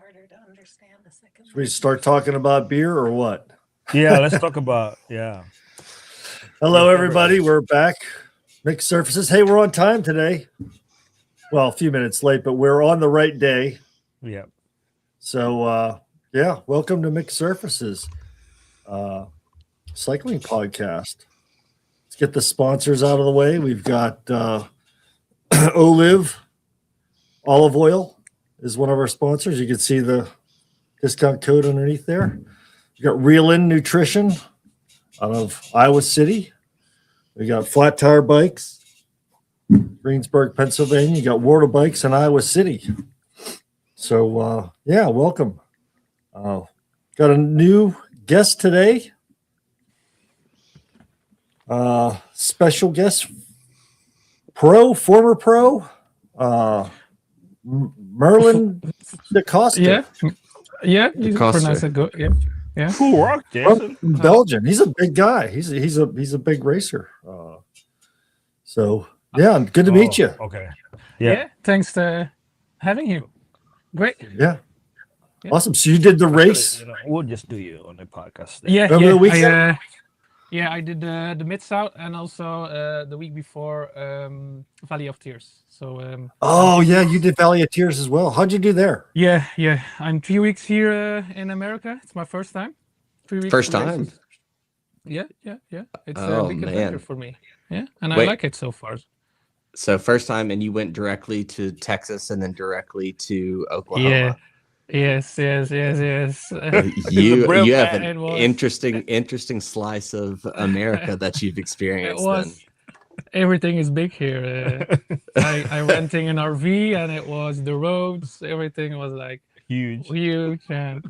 Should we start talking about beer or what? Yeah, let's talk about, yeah. Hello, everybody. We're back. Mixed Surfaces. Hey, we're on time today. Well, a few minutes late, but we're on the right day. Yeah. So, yeah, welcome to Mixed Surfaces, cycling podcast. Let's get the sponsors out of the way. We've got Olive oil is one of our sponsors. You can see the discount code underneath there. You got Reel In Nutrition out of Iowa City. We got Flat Tire Bikes, Greensburg, Pennsylvania. You got Water Bikes in Iowa City. So, yeah, welcome. Got a new guest today. Special guest, former pro, Merlijn Decoster. Yeah, you pronounce it good. Yeah. Cool rock, Jason. From Belgian. He's a big guy. He's a big racer. So yeah, good to meet you. Okay. Yeah. Thanks for having you. Great. Yeah. Awesome. So you did the race. We'll just do you on the podcast. Remember the weekend? I did the MidSouth and also the week before Valley of Tears. So you did Valley of Tears as well. How'd you do there? Yeah. I'm 3 weeks here in America. It's my first time. 3 weeks. First time. Yeah. It's a big adventure for me. Yeah, and I like it so far. So first time, and you went directly to Texas and then directly to Oklahoma. Yes. You have an interesting slice of America that you've experienced. Everything is big here. I renting an RV, and it was the roads. Everything was like huge, and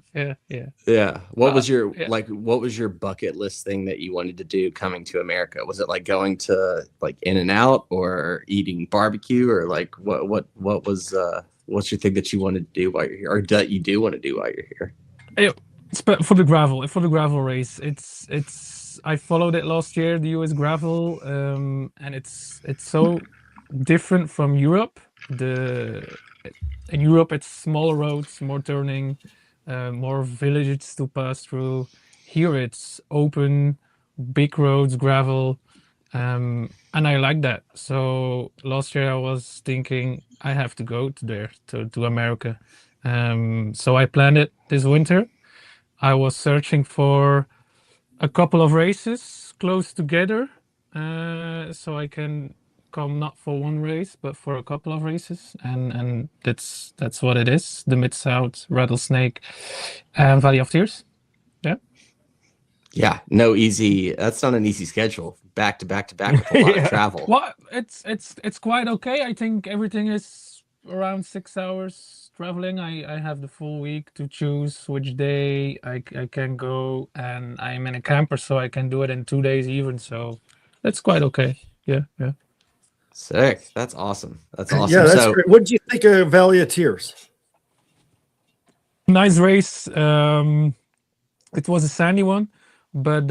yeah. What was your bucket list thing that you wanted to do coming to America? Was it like going to like In-N-Out or eating barbecue, or like what was what's your thing that you want to do while you're here, or that you do want to do while you're here? It's for the gravel race. It's I followed it last year, the US gravel, and it's so different from Europe. In Europe, it's smaller roads, more turning, more villages to pass through. Here, it's open, big roads, gravel, and I like that. So last year, I was thinking I have to go to America. So I planned it this winter. I was searching for a couple of races close together, so I can come not for one race but for a couple of races, and that's what it is. The MidSouth, Rattlesnake, and Valley of Tears. That's not an easy schedule, back to back with a lot of travel. Well, it's quite okay. I think everything is around 6 hours traveling. I have the full week to choose which day I can go, and I'm in a camper, so I can do it in 2 days even, so that's quite okay. Yeah. Sick. That's awesome. Yeah, that's great. What did you think of Valley of Tears? Nice race. It was a sandy one, but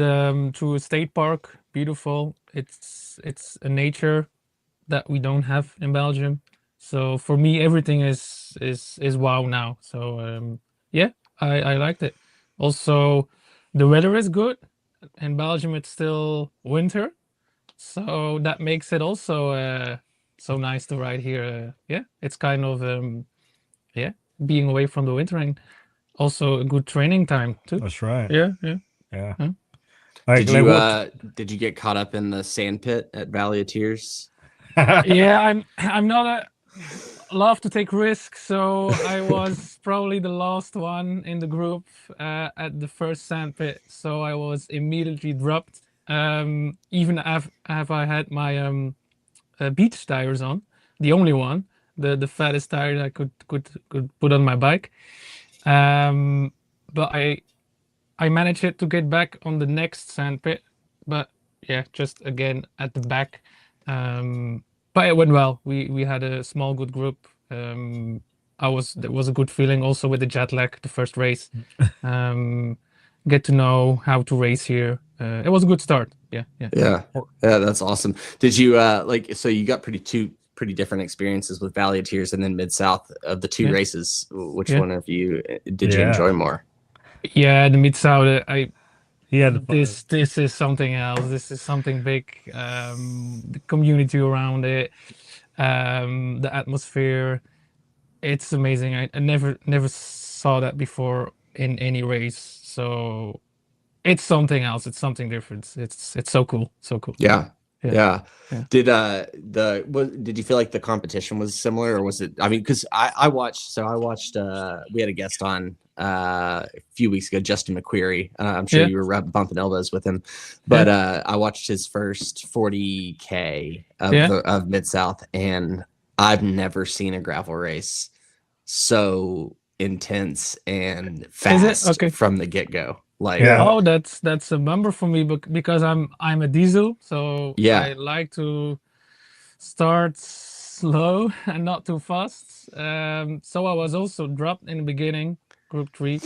through a state park, beautiful. It's a nature that we don't have in Belgium. So for me, everything is wow now. So I liked it. Also, the weather is good. In Belgium, it's still winter. So that makes it also so nice to ride here. It's kind of being away from the winter, and also a good training time too. That's right. Yeah. Did you get caught up in the sand pit at Valley of Tears? Yeah, I'm not love to take risks, so I was probably the last one in the group at the first sand pit. So I was immediately dropped. Even have I had my beach tires on, the only one, the fattest tire I could put on my bike, but I managed to get back on the next sand pit, but just again at the back, but it went well. We had a small good group. There was a good feeling also with the jet lag, the first race. Get to know how to race here. It was a good start. Yeah, that's awesome. Did you so you got pretty different experiences with Valley of Tears and then MidSouth. Of the two races, which one of you did you enjoy more? Yeah, the MidSouth. Yeah, This is something else. This is something big. The community around it, the atmosphere. It's amazing. I never saw that before in any race. So it's something else. It's something different. It's so cool. So cool. Yeah. Yeah. Did did you feel like the competition was similar, or was it? I mean, because I watched. So I watched. We had a guest on a few weeks ago, Justin McQuarrie. I'm sure you were bumping elbows with him, but I watched his first 40K of MidSouth, and I've never seen a gravel race so intense and fast from the get-go. Like, oh, that's a bummer for me, but because I'm a diesel, so I like to start slow and not too fast. So I was also dropped in the beginning, group 3,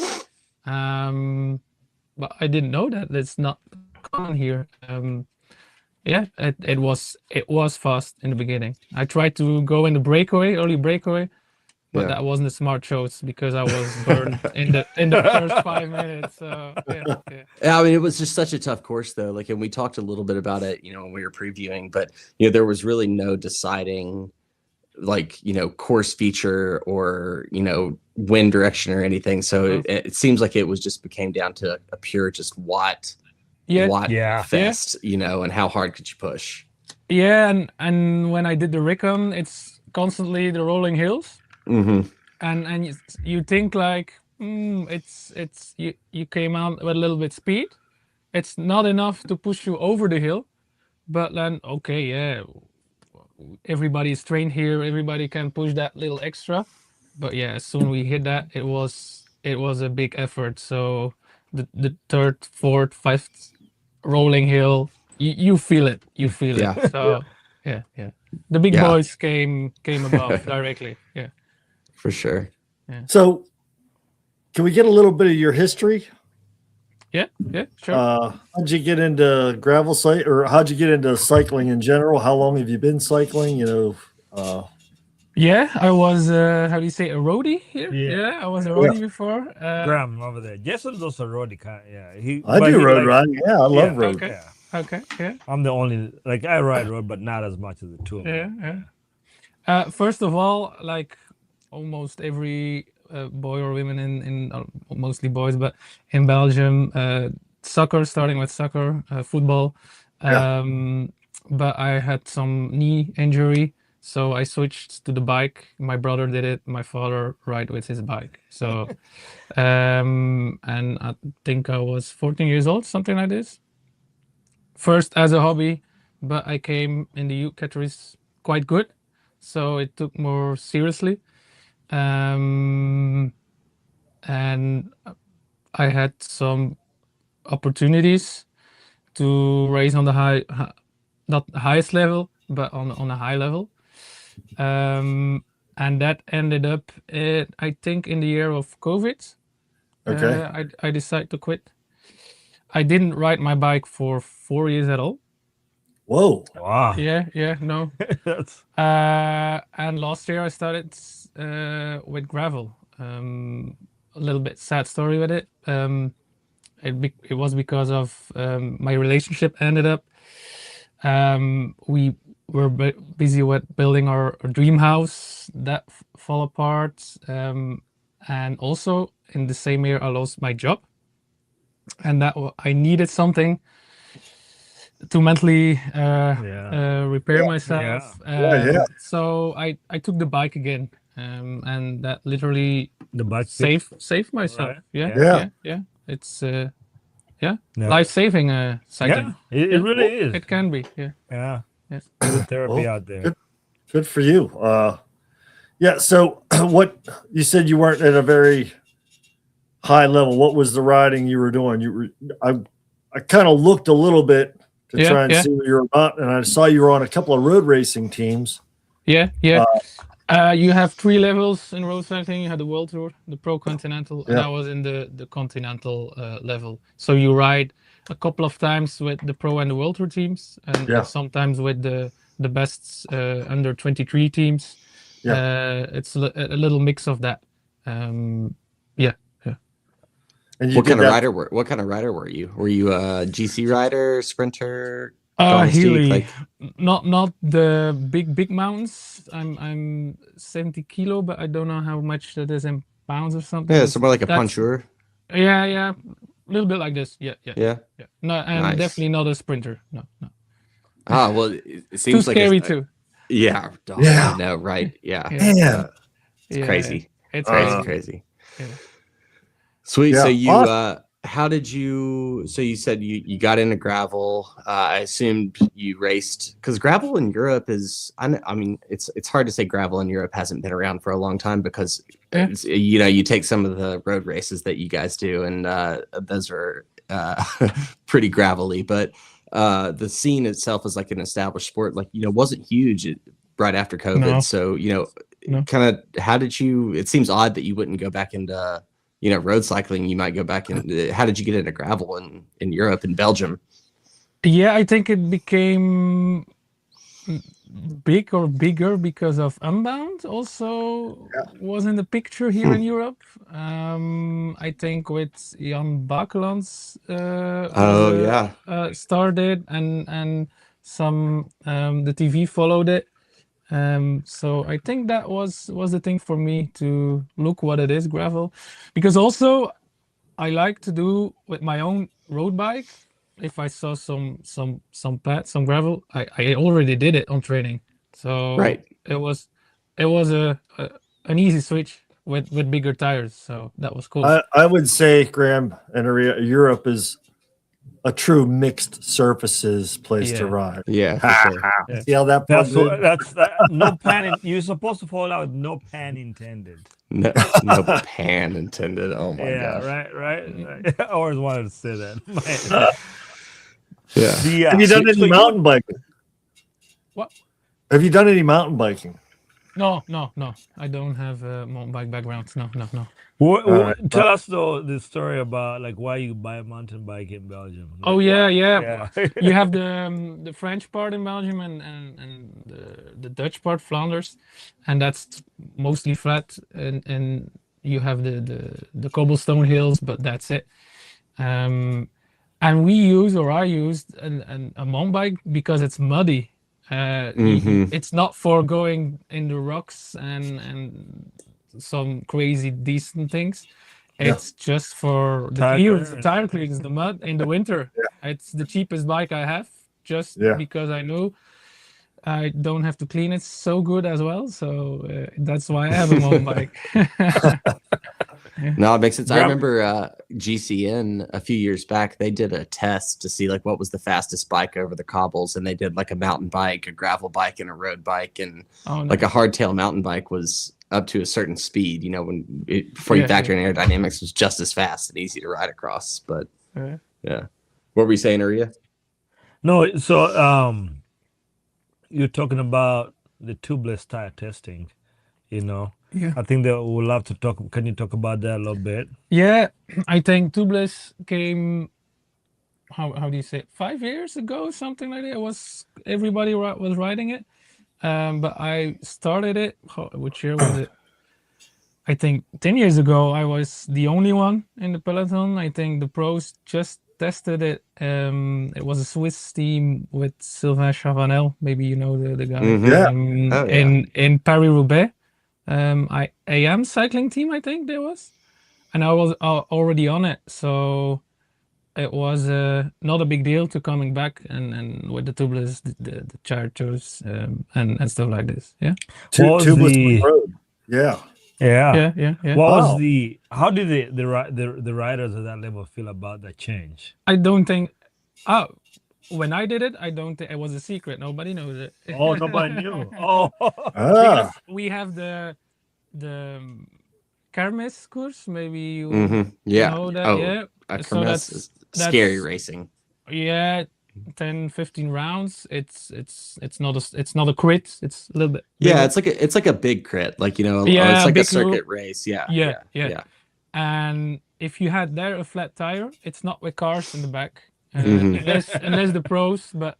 but I didn't know that. It's not common here. It was fast in the beginning. I tried to go in the early breakaway, but that wasn't a smart choice because I was burned in the first 5 minutes. So I mean, it was just such a tough course, though. Like, and we talked a little bit about it, when we were previewing, but there was really no deciding, like, course feature or wind direction or anything. So it seems like it became down to a pure just watt fest, and how hard could you push? Yeah, and when I did the recon, it's constantly the rolling hills. Mm-hmm. And you think like it's you came out with a little bit speed. It's not enough to push you over the hill, but then everybody is trained here. Everybody can push that little extra. But as soon we hit that, it was a big effort. So the third, fourth, fifth rolling hill, you feel it. You feel it. So yeah. The big boys came above directly. Yeah. For sure. Yeah. So, can we get a little bit of your history? Yeah, sure. How'd you get into gravel site, or how'd you get into cycling in general? How long have you been cycling? I was how do you say, a roadie here? Yeah, I was a roadie before. Graham over there. Jason does a roadie kind. I do road riding. Yeah, I love road. Okay. Yeah. I'm the only I ride road, but not as much as the two of them. Yeah. First of all, like almost every boy or women in mostly boys, but in Belgium, soccer, starting with soccer, football. But I had some knee injury, so I switched to the bike. My brother did it. My father ride with his bike. So, and I think I was 14 years old, something like this. First as a hobby, but I came in the youth categories quite good, so it took more seriously. And I had some opportunities to race on the not the highest level, but on a high level. And that ended up, I think, in the year of COVID. Okay. I decided to quit. I didn't ride my bike for 4 years at all. Whoa. Wow. Yeah, no. And last year I started with gravel. A little bit sad story with it. It was because of my relationship ended up. We were busy with building our dream house that fell apart. And also in the same year I lost my job, and that I needed something to mentally repair myself. So I took the bike again, and that literally the bike saved myself. Right. Yeah. It's life-saving cycling. Yeah, it really is. It can be. Yeah. Yes. Good therapy out there. Good for you. So what you said, you weren't at a very high level. What was the riding you were doing? I kind of looked a little bit to try and see what you were about, and I saw you were on a couple of road racing teams. Yeah. You have 3 levels in road cycling. You had the World Tour, the Pro Continental, and I was in the Continental level. So you ride a couple of times with the Pro and the World Tour teams, and sometimes with the the best under 23 teams. It's a little mix of that. And what kind of rider were you? Were you a GC rider, sprinter, Healy, not the big mountains. I'm 70 kilo, but I don't know how much that is in pounds or something. Yeah, so more like a puncher. Yeah, a little bit like this. Yeah. No, I'm Nice. Definitely not a sprinter. No. Ah, well, it seems too like scary too. Yeah. I know, right? Yeah. It's crazy. It's crazy. Yeah. Sweet. Yeah. So you, Awesome. how did you? So you said you got into gravel. I assumed you raced because gravel in Europe is. I mean, it's hard to say gravel in Europe hasn't been around for a long time because it's, you take some of the road races that you guys do, and those are pretty gravelly. But the scene itself is like an established sport. Like wasn't huge right after COVID. No. So kind of how did you? It seems odd that you wouldn't go back into road cycling. You might go back in. How did you get into gravel in Europe and Belgium? Yeah, I think it became big or bigger because of Unbound also was in the picture here in Europe. I think with Jan Bakelands started and some the TV followed it. So I think that was the thing for me to look what it is, gravel, because also I like to do with my own road bike. If I saw some gravel, I already did it on training, so it was an easy switch with bigger tires. So that was cool. I would say, Graham and Europe is a true mixed surfaces place to ride. Yeah, for sure. See how that plugs in? That's no pan. You're supposed to fall out with no pan intended. No pan intended. Oh my gosh. Right. I always wanted to say that. Have you done any mountain biking? What? Have you done any mountain biking? No. I don't have a mountain bike background. No. Tell us though the story about like why you buy a mountain bike in Belgium. Oh yeah. You have the French part in Belgium and the Dutch part, Flanders, and that's mostly flat, and you have the cobblestone hills, but that's it. And I used a mountain bike because it's muddy. It's not for going in the rocks and some crazy decent things. It's just for the tire clearance, the mud in the winter. It's the cheapest bike I have, just because I know I don't have to clean it so good as well. So that's why I have a mountain bike. No, it makes sense. I remember GCN a few years back, they did a test to see like what was the fastest bike over the cobbles, and they did like a mountain bike, a gravel bike, and a road bike, and like a hardtail mountain bike was up to a certain speed, before you factor in aerodynamics, was just as fast and easy to ride across. But what were you saying, Aria? No, so you're talking about the tubeless tire testing, I think that we would love to talk. Can you talk about that a little bit? Yeah, I think tubeless came, how do you say it, 5 years ago, something like that. Everybody was riding it, but I started it. Which year was it? I think 10 years ago. I was the only one in the peloton. I think the pros just tested it. It was a Swiss team with Sylvain Chavanel. Maybe you know the guy. In Paris-Roubaix. AM cycling team, I think there was, and I was already on it, so it was not a big deal to coming back and with the tubeless, the chargers, and stuff like this. Tubeless road. Yeah. What was how did the riders at that level feel about that change? I don't think. When I did it, I don't think it was a secret. Nobody knows it. Oh, nobody knew. Because we have the Kermis course. Maybe you know that. So that's scary racing. Yeah, 10, 15 rounds. It's not a crit. It's a little bit. Yeah, it's like a big crit. Like it's like a circuit race. Yeah. And if you had there a flat tire, it's not with cars in the back. Unless the pros, but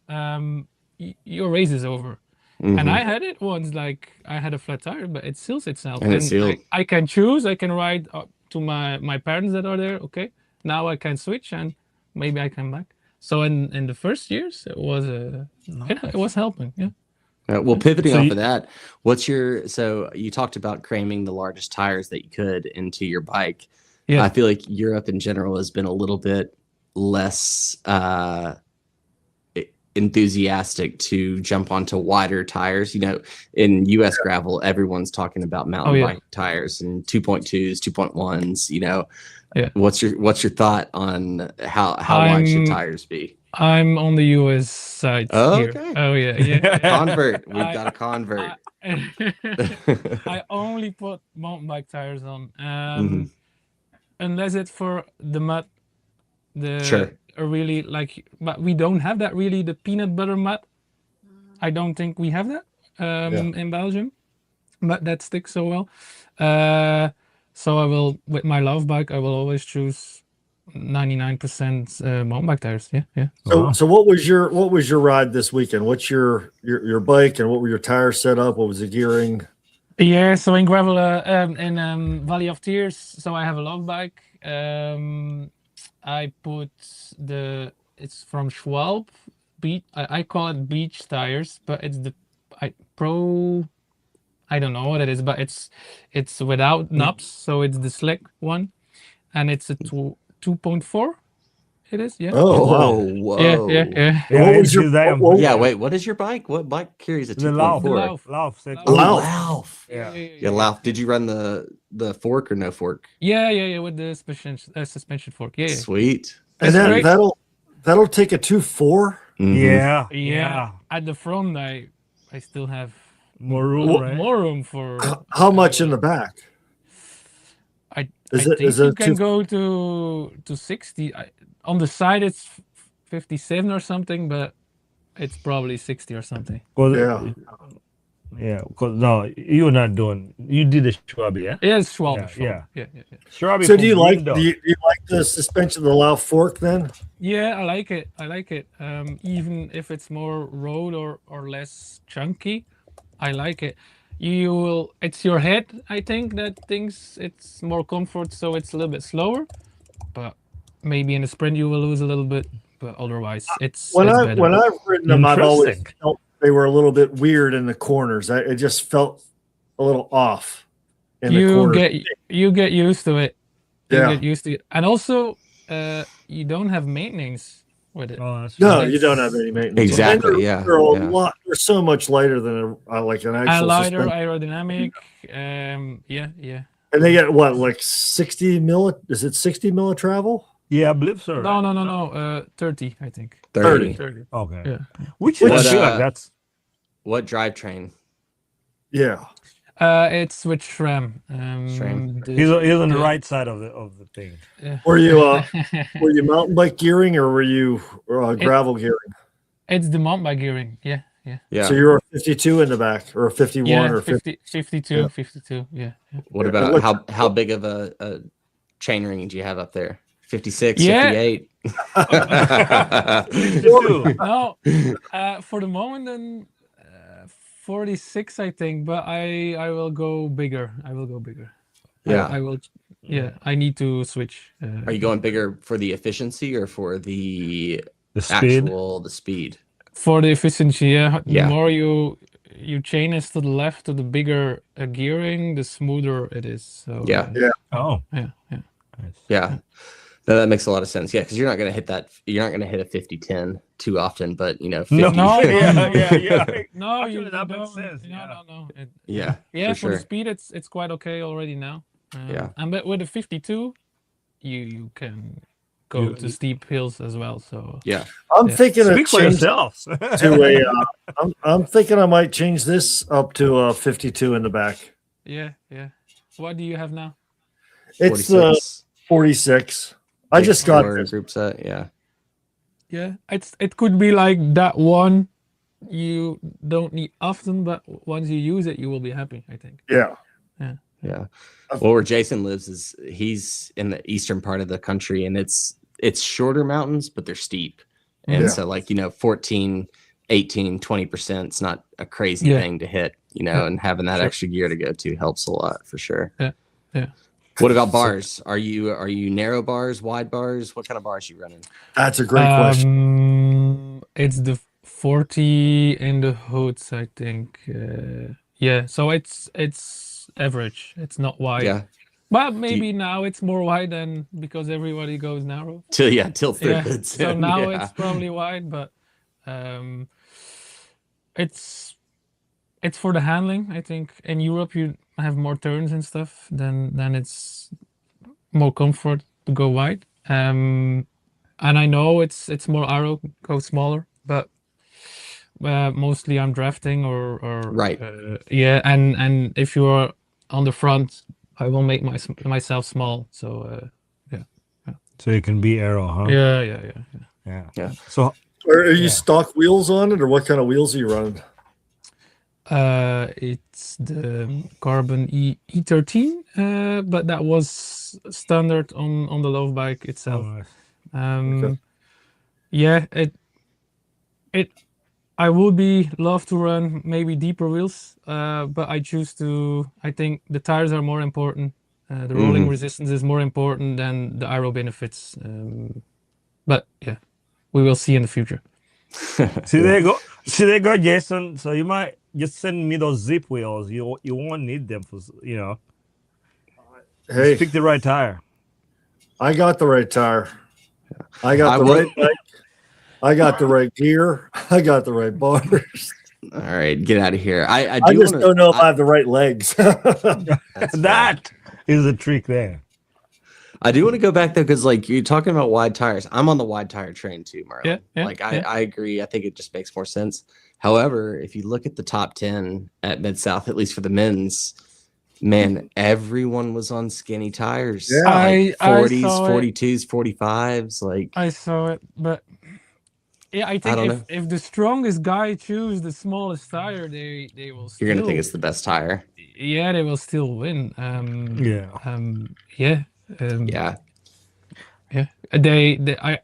your race is over. And I had it once, like I had a flat tire, but it seals itself. And it's sealed. I can choose. I can ride up to my parents that are there. Okay, now I can switch and maybe I come back. So in the first years, it was it was helping. Yeah. Well, pivoting So off you- of that, so you talked about cramming the largest tires that you could into your bike. Yeah. I feel like Europe in general has been a little bit less enthusiastic to jump onto wider tires. You know, in US gravel, everyone's talking about mountain bike tires and 2.2s, 2.1s, you know. Yeah. What's your thought on how wide should tires be? I'm on the US side here. Okay. Oh yeah. Convert. We've got a convert. I only put mountain bike tires on, unless it's for the mud. Sure. Really like, but we don't have that really. The peanut butter mud. I don't think we have that in Belgium, but that sticks so well. So I will, with my love bike, I will always choose 99% mountain bike tires. Yeah. So what was your ride this weekend? What's your bike and what were your tires set up? What was the gearing? Yeah, so in gravel, in Valley of Tears, so I have a love bike. I put it's from Schwalbe beach. I call it beach tires, but it's the Pro. I don't know what it is, but it's without knobs, so it's the slick one, and it's a 2.4. It is, yeah. Oh, wow. Whoa. Yeah. What was your Yeah, wait, what is your bike? What bike carries a The 2.4? Lauf. Lauf. Yeah. Yeah, Lauf. Did you run the fork or no fork? Yeah, with the suspension fork. Yeah. Sweet. And That's great. that'll take a 2.4. Yeah. At the front, I still have More room, right? more room for. How much in the back? I Is think it you can 2 go to 60. On the side, it's 57 or something, but it's probably 60 or something. Yeah. Because no, you're not doing. You did the Schwab, yeah. Yeah, it's 12. Yeah. Yeah. Schwab. So do you like the suspension of the Lauf fork then? Yeah, I like it. Even if it's more road or less chunky, I like it. It's your head, I think, that thinks it's more comfort, so it's a little bit slower. But maybe in the sprint you will lose a little bit, but otherwise it's better. When I've ridden them, I've always felt they were a little bit weird in the corners. It just felt a little off in the corners. You get used to it. Yeah. You get used to it, and also you don't have maintenance with it. Oh, that's No, right. you don't have any maintenance. Exactly, And they're so much lighter than like an actual Lighter, suspension. aerodynamic. Yeah. And they get what, like 60 mil? Is it 60 mil of travel? Yeah, I believe so. No. 30, I think. 30. 30. Okay. Yeah. Which is What, that's What drivetrain? Yeah. It's with SRAM. SRAM. he's on the right side of the thing. Were you mountain bike gearing or were you gravel gearing? It's the mountain bike gearing. Yeah. Yeah. So you're a 52 in the back or a 51 Yeah, or 50. 52, Yeah. 52. Yeah. What about how big of a chain ring do you have up there? 56, Yeah. 58? No, for the moment, then 46, I think. But I will go bigger. Yeah. I will. Yeah, I need to switch. Are you going bigger for the efficiency or for the speed? the speed? For the efficiency? Yeah. Yeah. The more you chain is to the left, to the bigger gearing, the smoother it is. So Yeah. Oh. yeah. Nice. Yeah. No, that makes a lot of sense. Yeah, because you're not going to hit that. You're not going to hit a 50-10 too often, but 50. No. No. Yeah. No, Actually, you that don't. makes sense, No. Yeah. Yeah, for for sure. the speed, it's quite okay already now. Yeah. And but with the 52, you can go to steep hills as well. So Yeah. I'm Yeah. thinking of Speak for changing yourselves. to a. I'm thinking I might change this up to a 52 in the back. yeah. What do you have now? It's 46. 46. I just got Or this. group set. Yeah. Yeah, it could be like that one you don't need often, but once you use it, you will be happy, I think. Yeah. Yeah. Well, where Jason lives is he's in the eastern part of the country, and it's shorter mountains, but they're steep. And Yeah. so 14, 18, 20%. It's not a crazy Yeah. thing to hit, you know, and having that Sure. extra gear to go to helps a lot for sure. Yeah. What about bars? Are you narrow bars, wide bars? What kind of bars you running? That's a great question. It's the 40 in the hoods, I think. Yeah, so it's average. It's not wide. Yeah. But maybe now it's more wide than because everybody goes narrow. Till third Yeah. goods. So now Yeah. it's probably wide, but it's for the handling. I think in Europe you have more turns and stuff, then it's more comfort to go wide. And I know it's more arrow, go smaller, but mostly I'm drafting or Right. yeah, and if you are on the front, I will make myself small. So So you can be arrow, huh? yeah. So Are you stock wheels on it, or what kind of wheels are you running? It's the Carbon E13, but that was standard on the love bike itself. nice. Okay. Yeah, I would love to run maybe deeper wheels, but I think the tires are more important. The rolling resistance is more important than the aero benefits. But yeah, we will see in the future. There you go, Jason. So you might just send me those zip wheels. You won't need them for, you know. Hey, Just pick the right tire. I got the right tire. I got I the would- right bike. I got the right gear. I got the right bars. All right, get out of here. I I do just wanna- don't know if I have the right legs. That's That is the trick there. I do want to go back though, because like you're talking about wide tires. I'm on the wide tire train too, Merlijn. Yeah, Like I agree. I think it just makes more sense. However, if you look at the top 10 at MidSouth, at least for the men's, man, everyone was on skinny tires. Yeah. Like I 40s, saw it. 42s, 45s. Like I saw it, but yeah, I don't think know. if the strongest guy choose the smallest tire, they will still. You're gonna think it's the best tire. Yeah, they will still win. Yeah.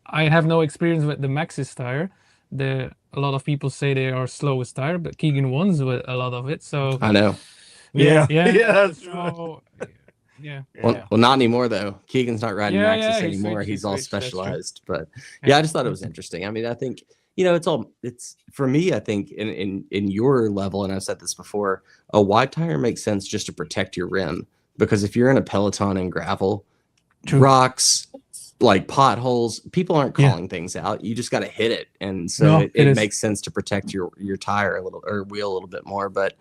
I have no experience with the Maxxis tire. A lot of people say they are slowest tire, but Keegan wins with a lot of it. So I know. Yeah. yeah, That's so, yeah. Well, not anymore though. Keegan's not riding Yeah, Maxxis he anymore. switched, He's he all switched, that's true. specialized. But yeah, I just thought it was interesting. I mean, I think it's for me. I think in your level, and I've said this before, a wide tire makes sense just to protect your rim, because if you're in a peloton and gravel, True. rocks, like potholes, people aren't Yeah. calling things out. You just got to hit it, and so No, it it is. makes sense to protect your tire a little, or wheel a little bit more. But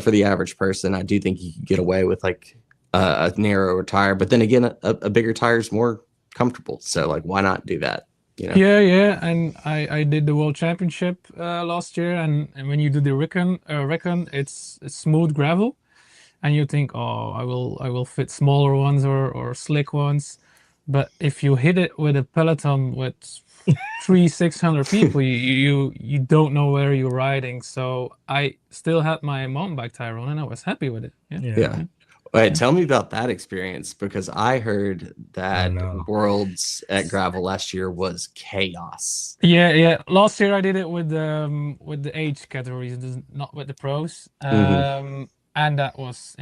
for the average person, I do think you could get away with like a narrower tire. But then again, a bigger tire is more comfortable. So like, why not do that? Yeah, and I did the World Championship last year, and when you do the recon, it's smooth gravel, and you think, oh, I will fit smaller ones or slick ones, but if you hit it with a peloton with 600 people, you don't know where you're riding. So I still had my mountain bike tire on, and I was happy with it. Yeah. Wait, tell me about that experience, because I heard that Worlds at gravel last year was chaos. Yeah. Last year I did it with the age categories, not with the pros. And that was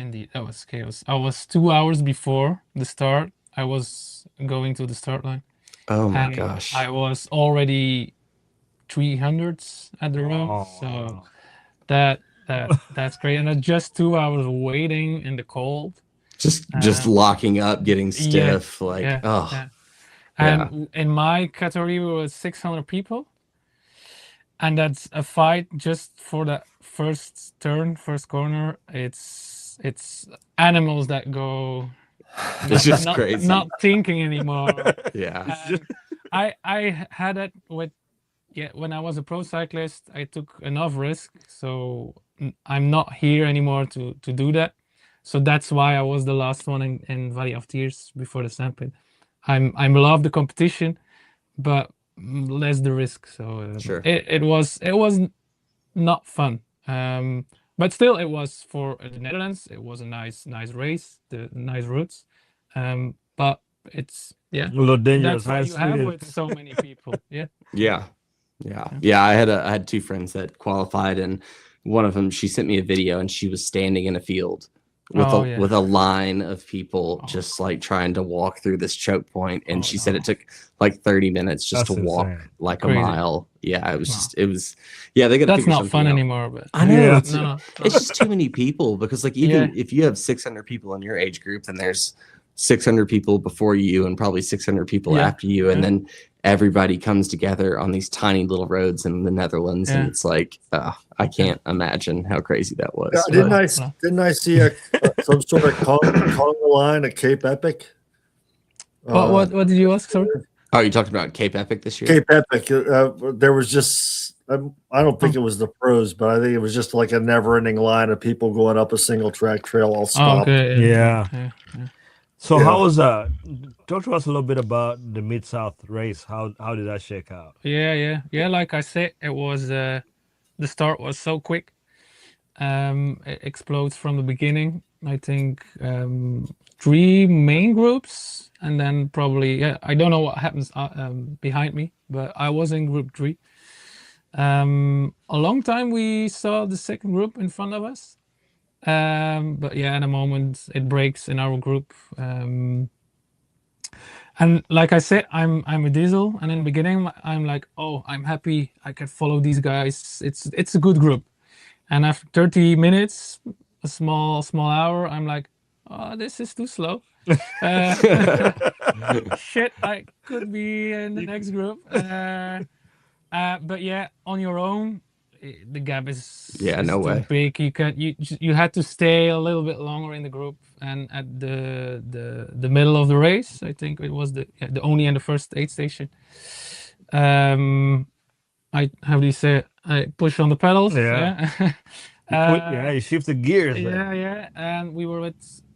chaos. I was 2 hours before the start. I was going to the start line. Oh my and gosh. I was already 300s at the row. So that's great. And just 2 hours waiting in the cold. Just locking up, getting stiff, And in my category we were 600 people. And that's a fight just for that first turn, first corner. It's animals that go. It's just crazy. Not thinking anymore. Yeah. I had it when I was a pro cyclist, I took enough risk, so I'm not here anymore to do that. So that's why I was the last one in Valley of Tears before the Stampede. I love the competition, but less the risk. So sure. It was not fun. But still, it was for the Netherlands. It was a nice race, the nice routes. But it's a little dangerous. That's what you have with so many people. Yeah. Yeah. Yeah. I had two friends that qualified, and one of them, she sent me a video, and she was standing in a field with a line of people just like trying to walk through this choke point, and she said it took like 30 minutes just to walk like Crazy. a mile. Yeah, it was they got that's not fun anymore, but I know it's just too many people, because like even if you have 600 people in your age group, then there's 600 people before you and probably 600 people after you, and then everybody comes together on these tiny little roads in the Netherlands, and it's like I can't imagine how crazy that was. Didn't I see some sort of Conga line at Cape Epic? What did you ask? Sorry. Oh, you talked about Cape Epic this year? Cape Epic. There was just I don't think it was the pros, but I think it was just like a never-ending line of people going up a single track trail all stopped. Okay. Yeah. So how was talk to us a little bit about the MidSouth race. How did that shake out? Yeah. Like I said, it was the start was so quick. It explodes from the beginning. I think 3 main groups, and then probably I don't know what happens behind me, but I was in group 3. A long time we saw the second group in front of us. But at a moment it breaks in our group. And like I said, I'm a diesel, and in the beginning I'm like, oh, I'm happy I can follow these guys. It's a good group. And after 30 minutes, a small hour, I'm like, oh, this is too slow. Shit, I could be in the next group. But on your own, the gap is too big. You had to stay a little bit longer in the group, and at the middle of the race, I think it was the only and the first aid station. I push on the pedals. You shift the gears. And we were with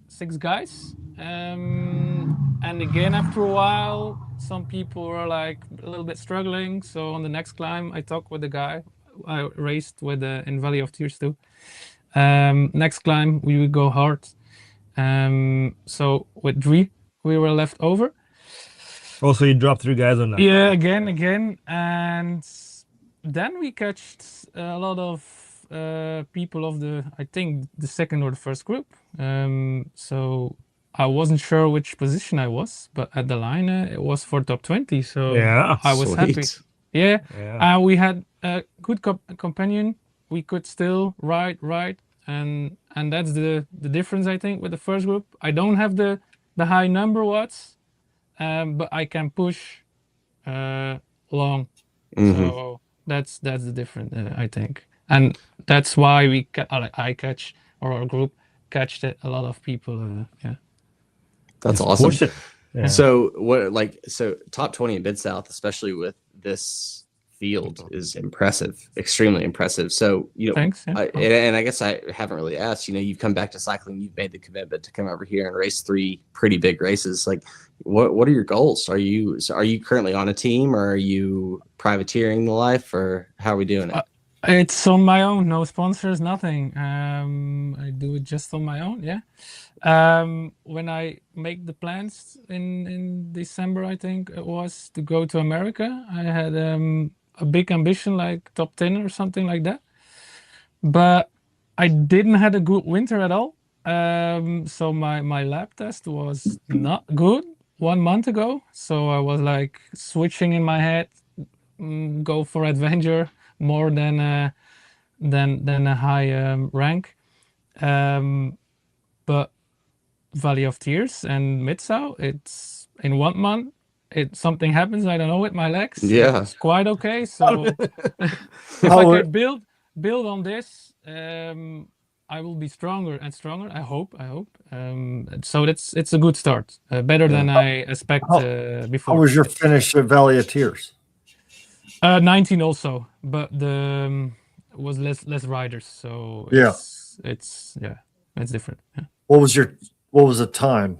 6 guys. And again, after a while, some people were like a little bit struggling. So on the next climb, I talked with the guy I raced with in Valley of Tears too. Next climb, we would go hard. So with 3, we were left over. Also, you dropped 3 guys on that. Yeah, again. And then we catched a lot of people of I think the second or the first group. So I wasn't sure which position I was, but at the line it was for top 20. So I was happy. Yeah. We had a good companion. We could still ride, and that's the difference, I think, with the first group. I don't have the high number watts, but I can push long. So that's the difference, I think, and that's why our group catched it. A lot of people. That's awesome. So top 20 in MidSouth, especially with this field, is impressive, extremely impressive. So thanks. And I guess I haven't really asked. You've come back to cycling. You've made the commitment to come over here and race 3 pretty big races. Like, what are your goals? Are you currently on a team, or are you privateering the life, or how are we doing it? It's on my own, no sponsors, nothing. I do it just on my own. When I make the plans in December, I think it was, to go to America, I had a big ambition, like top 10 or something like that. But I didn't have a good winter at all. So my lab test was not good 1 month ago. So I was like switching in my head, go for adventure more than a high rank. But Valley of Tears and MidSouth, it's in 1 month. Something happens, I don't know, with my legs. It's quite okay. So if I can build on this, I will be stronger and stronger. I hope. So it's a good start. Better than I expect before. How was your finish at Valley of Tears? 19 also, but the was less riders. So it's different. Yeah. What was the time?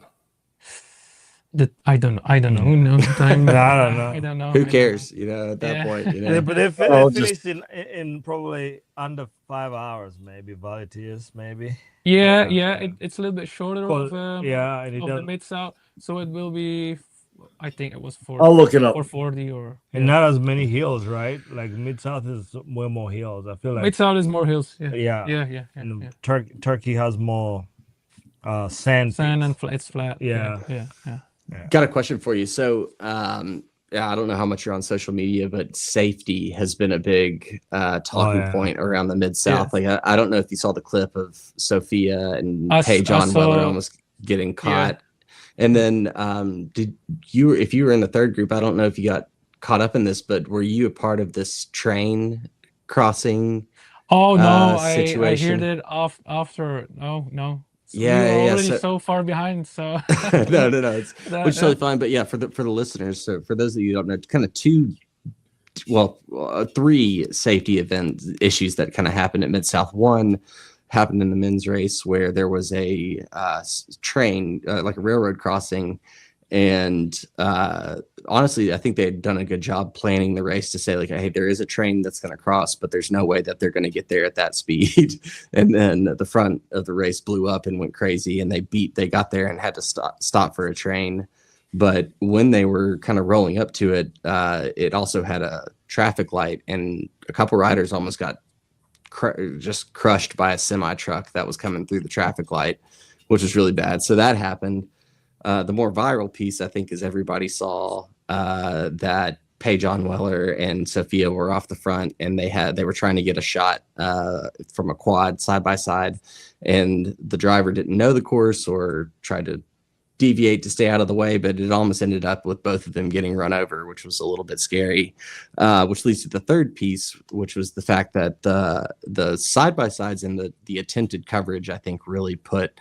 I don't know. No time. I don't know. Who cares? At that point. But they finished in probably under 5 hours, maybe. Volunteers, maybe. It's a little bit shorter of the MidSouth. MidSouth, so it will be I think it was I'll look it up. 440 or. And not as many hills, right? Like MidSouth is way more hills. I feel like MidSouth is more hills. Yeah. yeah, Yeah. and Turkey has more sand. Sand and it's flat. Yeah. Yeah. Got a question for you. So, I don't know how much you're on social media, but safety has been a big talking point around the Mid-South. Yeah. Like, I don't know if you saw the clip of Sophia and Paige I on saw- Weller almost getting caught. And then, if you were in the third group, I don't know if you got caught up in this, but were you a part of this train crossing? Oh no, situation? I heard it after. No. So Yeah, we were yeah, already so- so far behind. So no, it's That- which is totally fine. But yeah, for the listeners, so for those of you who don't know, kind of three safety event issues that kind of happened at Mid-South. One happened in the men's race where there was a train, like a railroad crossing. And honestly, I think they had done a good job planning the race to say like, hey, there is a train that's going to cross, but there's no way that they're going to get there at that speed. And then the front of the race blew up and went crazy, and they got there and had to stop for a train. But when they were kind of rolling up to it, it also had a traffic light, and a couple riders almost got just crushed by a semi truck that was coming through the traffic light, which was really bad. So that happened. The more viral piece, I think, is everybody saw that Paige Weller and Sophia were off the front, and they were trying to get a shot from a quad side by side, and the driver didn't know the course or tried to deviate to stay out of the way, but it almost ended up with both of them getting run over, which was a little bit scary. Which leads to the third piece, which was the fact that the side by sides and the attempted coverage, I think, really put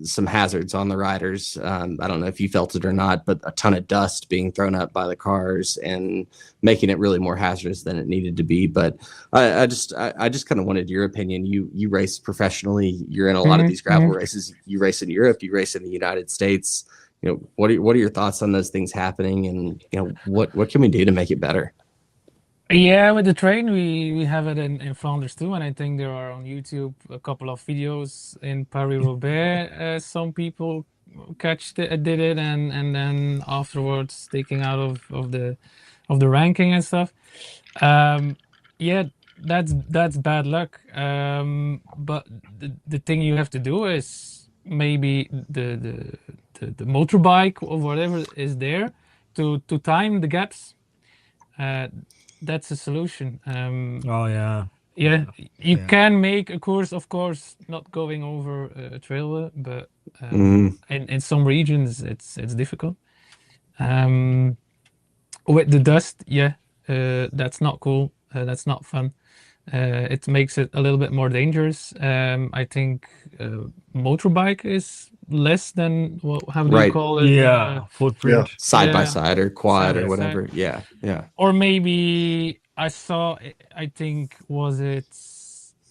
some hazards on the riders. I don't know if you felt it or not, but a ton of dust being thrown up by the cars and making it really more hazardous than it needed to be. But I just kind of wanted your opinion. You race professionally. You're in a lot of these gravel races. You race in Europe. You race in the United States. You know, what are your thoughts on those things happening, and what can we do to make it better? Yeah, with the train, we have it in Flanders too, and I think there are on YouTube a couple of videos in Paris-Roubaix. Some people did it, and then afterwards taking out of the ranking and stuff. Yeah, that's bad luck. But the thing you have to do is maybe the motorbike or whatever is there to time the gaps. That's a solution. You can make a course, of course, not going over a trail, but in some regions it's difficult. With the dust, that's not cool. That's not fun. It makes it a little bit more dangerous. I think motorbike is less than how do you call it? Footprint. Side by side or quad Side or by whatever. side. Yeah. Or maybe I saw. I think was it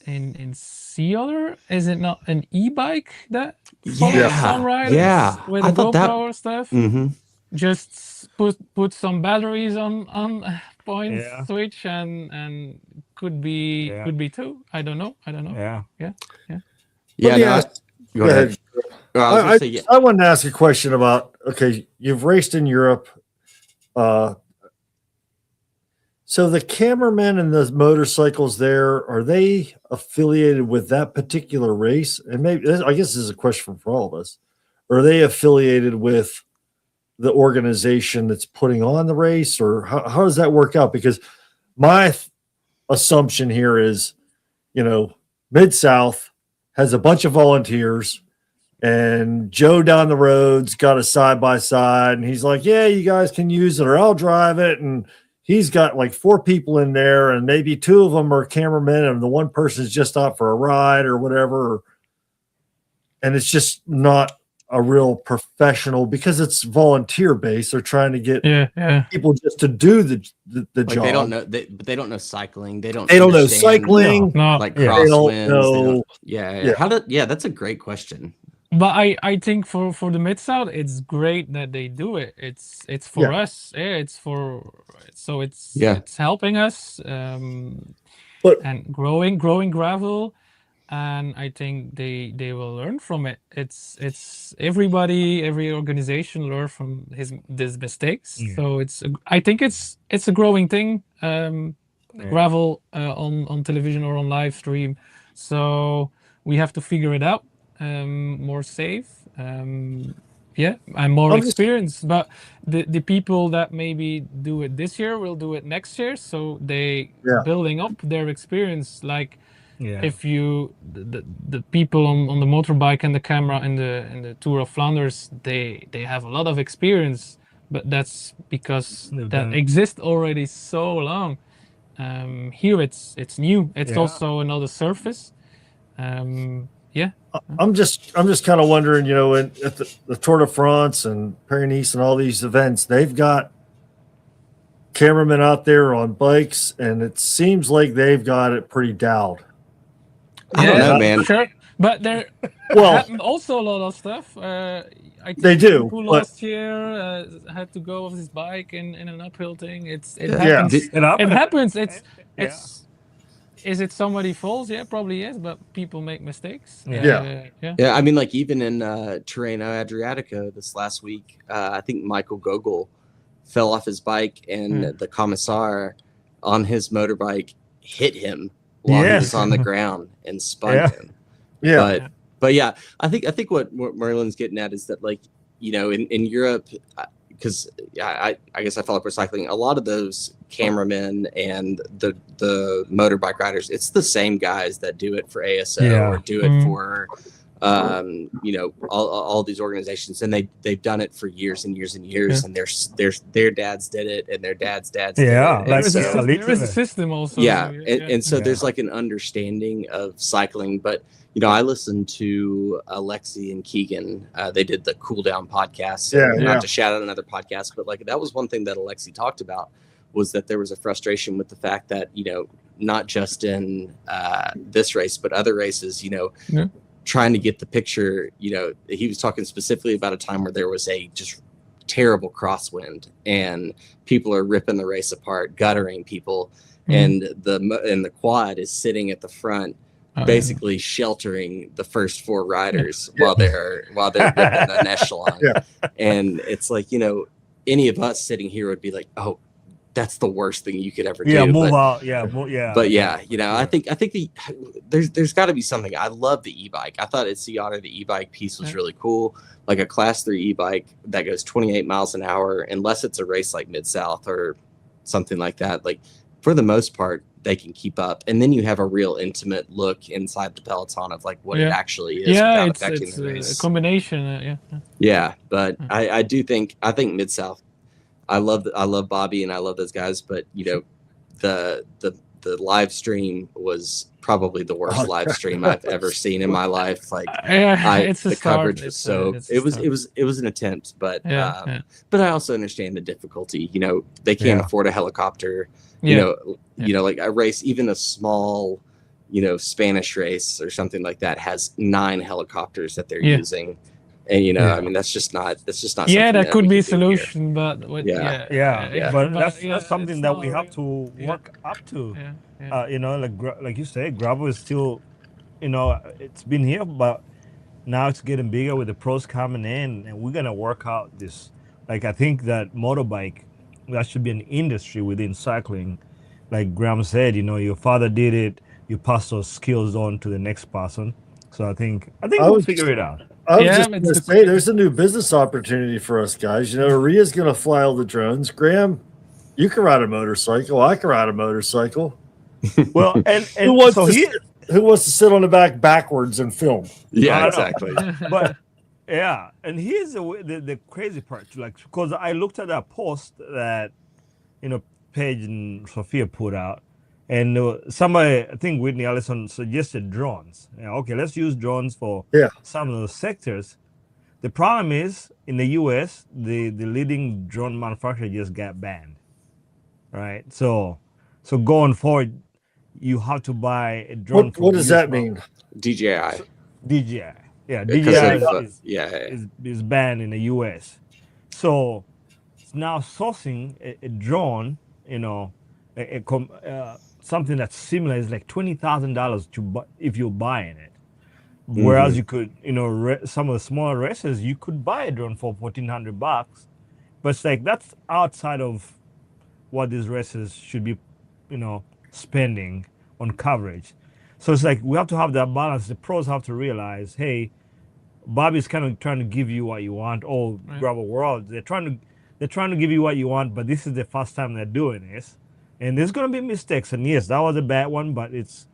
in Seattle? Is it not an e-bike that follows some riders with I the thought that- GoPro stuff? Mm-hmm. Just put some batteries on point switch and could be two. I don't know. Yeah. Go ahead. I wanted to ask a question about, okay, you've raced in Europe. So the cameramen and the motorcycles there, are they affiliated with that particular race? And maybe, I guess this is a question for all of us. Are they affiliated with the organization that's putting on the race, or how does that work out? Because my assumption here is, Mid-South has a bunch of volunteers, and Joe down the road's got a side-by-side, and he's like, yeah, you guys can use it, or I'll drive it. And he's got like 4 people in there, and maybe 2 of them are cameramen, and the one person's just out for a ride or whatever. And it's just not a real professional, because it's volunteer based. They're trying to get people just to do the job. They don't know, but they don't know cycling. They don't know cycling. Like crosswinds. That's a great question. But I think for the Mid-South, it's great that they do it. It's for us. It's helping us. But and growing gravel. and I think they will learn from it. It's every organization learn from his mistakes. Yeah. So I think it's a growing thing. Gravel on television or on live stream. So we have to figure it out. More safe. And more experience. But the people that maybe do it this year will do it next year. So they building up their experience. Like if you the people on the motorbike and the camera in the Tour of Flanders, they have a lot of experience, but that's because that exists already so long. Here it's new. It's also another surface. I'm just kind of wondering, you know, at the Tour de France and Paris and all these events, they've got cameramen out there on bikes, and it seems like they've got it pretty dialed. I don't know, man. Sure, but there happened also a lot of stuff. I think they do. Who last year had to go off his bike in an uphill thing. It happens. It happens. It's. Is it somebody falls? Yeah, probably is. But people make mistakes. Yeah. I mean, like even in Tirreno Adriatico this last week, I think Michael Gogol fell off his bike, and the commissar on his motorbike hit him while he was on the ground and spun him. Yeah. But yeah, I think what Merlin's getting at is that, like, you know, in Europe, because I guess I follow pro cycling, a lot of those cameramen and the motorbike riders, it's the same guys that do it for ASO or do it for you know, all these organizations, and they've done it for years and years and years, and their dads did it, and their dads did it. There is a system also. And so there's like an understanding of cycling. But you know, I listened to Alexi and Keegan. They did the Cool Down podcast. Not to shout out another podcast, but like that was one thing that Alexi talked about, was that there was a frustration with the fact that, you know, not just in this race, but other races, you know, trying to get the picture. You know, he was talking specifically about a time where there was a just terrible crosswind and people are ripping the race apart, guttering people, and the quad is sitting at the front, basically sheltering the first four riders while they're ripping an echelon. And it's like, you know, any of us sitting here would be like, oh, that's the worst thing you could ever do. Move out. But yeah, you know, I think there's got to be something. I love the e-bike. I thought at Sea Otter, the e-bike piece was really cool. Like a class 3 e-bike that goes 28 miles an hour, unless it's a race like MidSouth or something like that. Like for the most part, they can keep up. And then you have a real intimate look inside the peloton of like what it actually is without affecting the race. A combination. But I think MidSouth, I love Bobby and I love those guys, but you know, the live stream was probably the worst live stream I've ever seen in my life. Like the coverage was it was an attempt, but but I also understand the difficulty. You know, they can't afford a helicopter. You know, like a race, even a small, you know, Spanish race or something like that has 9 helicopters that they're using. And you know, I mean, that's just not. That could be a solution, but but that's something that we have to work up to. You know, like you say, gravel is still, you know, it's been here, but now it's getting bigger with the pros coming in, and we're gonna work out this. Like I think that motorbike, that should be an industry within cycling. Like Graham said, you know, your father did it. You pass those skills on to the next person. So I think we'll figure it out. I was just going to say, there's a new business opportunity for us guys. You know, Ria's going to fly all the drones. Graham, you can ride a motorcycle. I can ride a motorcycle. Well, and who wants to sit on the back backwards and film? Yeah, exactly. But and here's the crazy part, like, because I looked at that post that, you know, Paige and Sophia put out, and somebody, I think Whitney Allison, suggested drones. Okay, let's use drones for some of those sectors. The problem is, in the US, the leading drone manufacturer just got banned, right? So going forward, you have to buy a drone. What does that mean? DJI. DJI. Yeah, DJI is banned in the US. So it's now sourcing a drone, you know, something that's similar is like $20,000 to buy if you're buying it. Whereas you could, some of the smaller races, you could buy a drone for $1,400, but it's like that's outside of what these races should be, spending on coverage. So it's like we have to have that balance. The pros have to realize, hey, Bobby's kind of trying to give you what you want. Or Gravel World, they're trying to give you what you want, but this is the first time they're doing this, and there's going to be mistakes. And yes, that was a bad one, but it's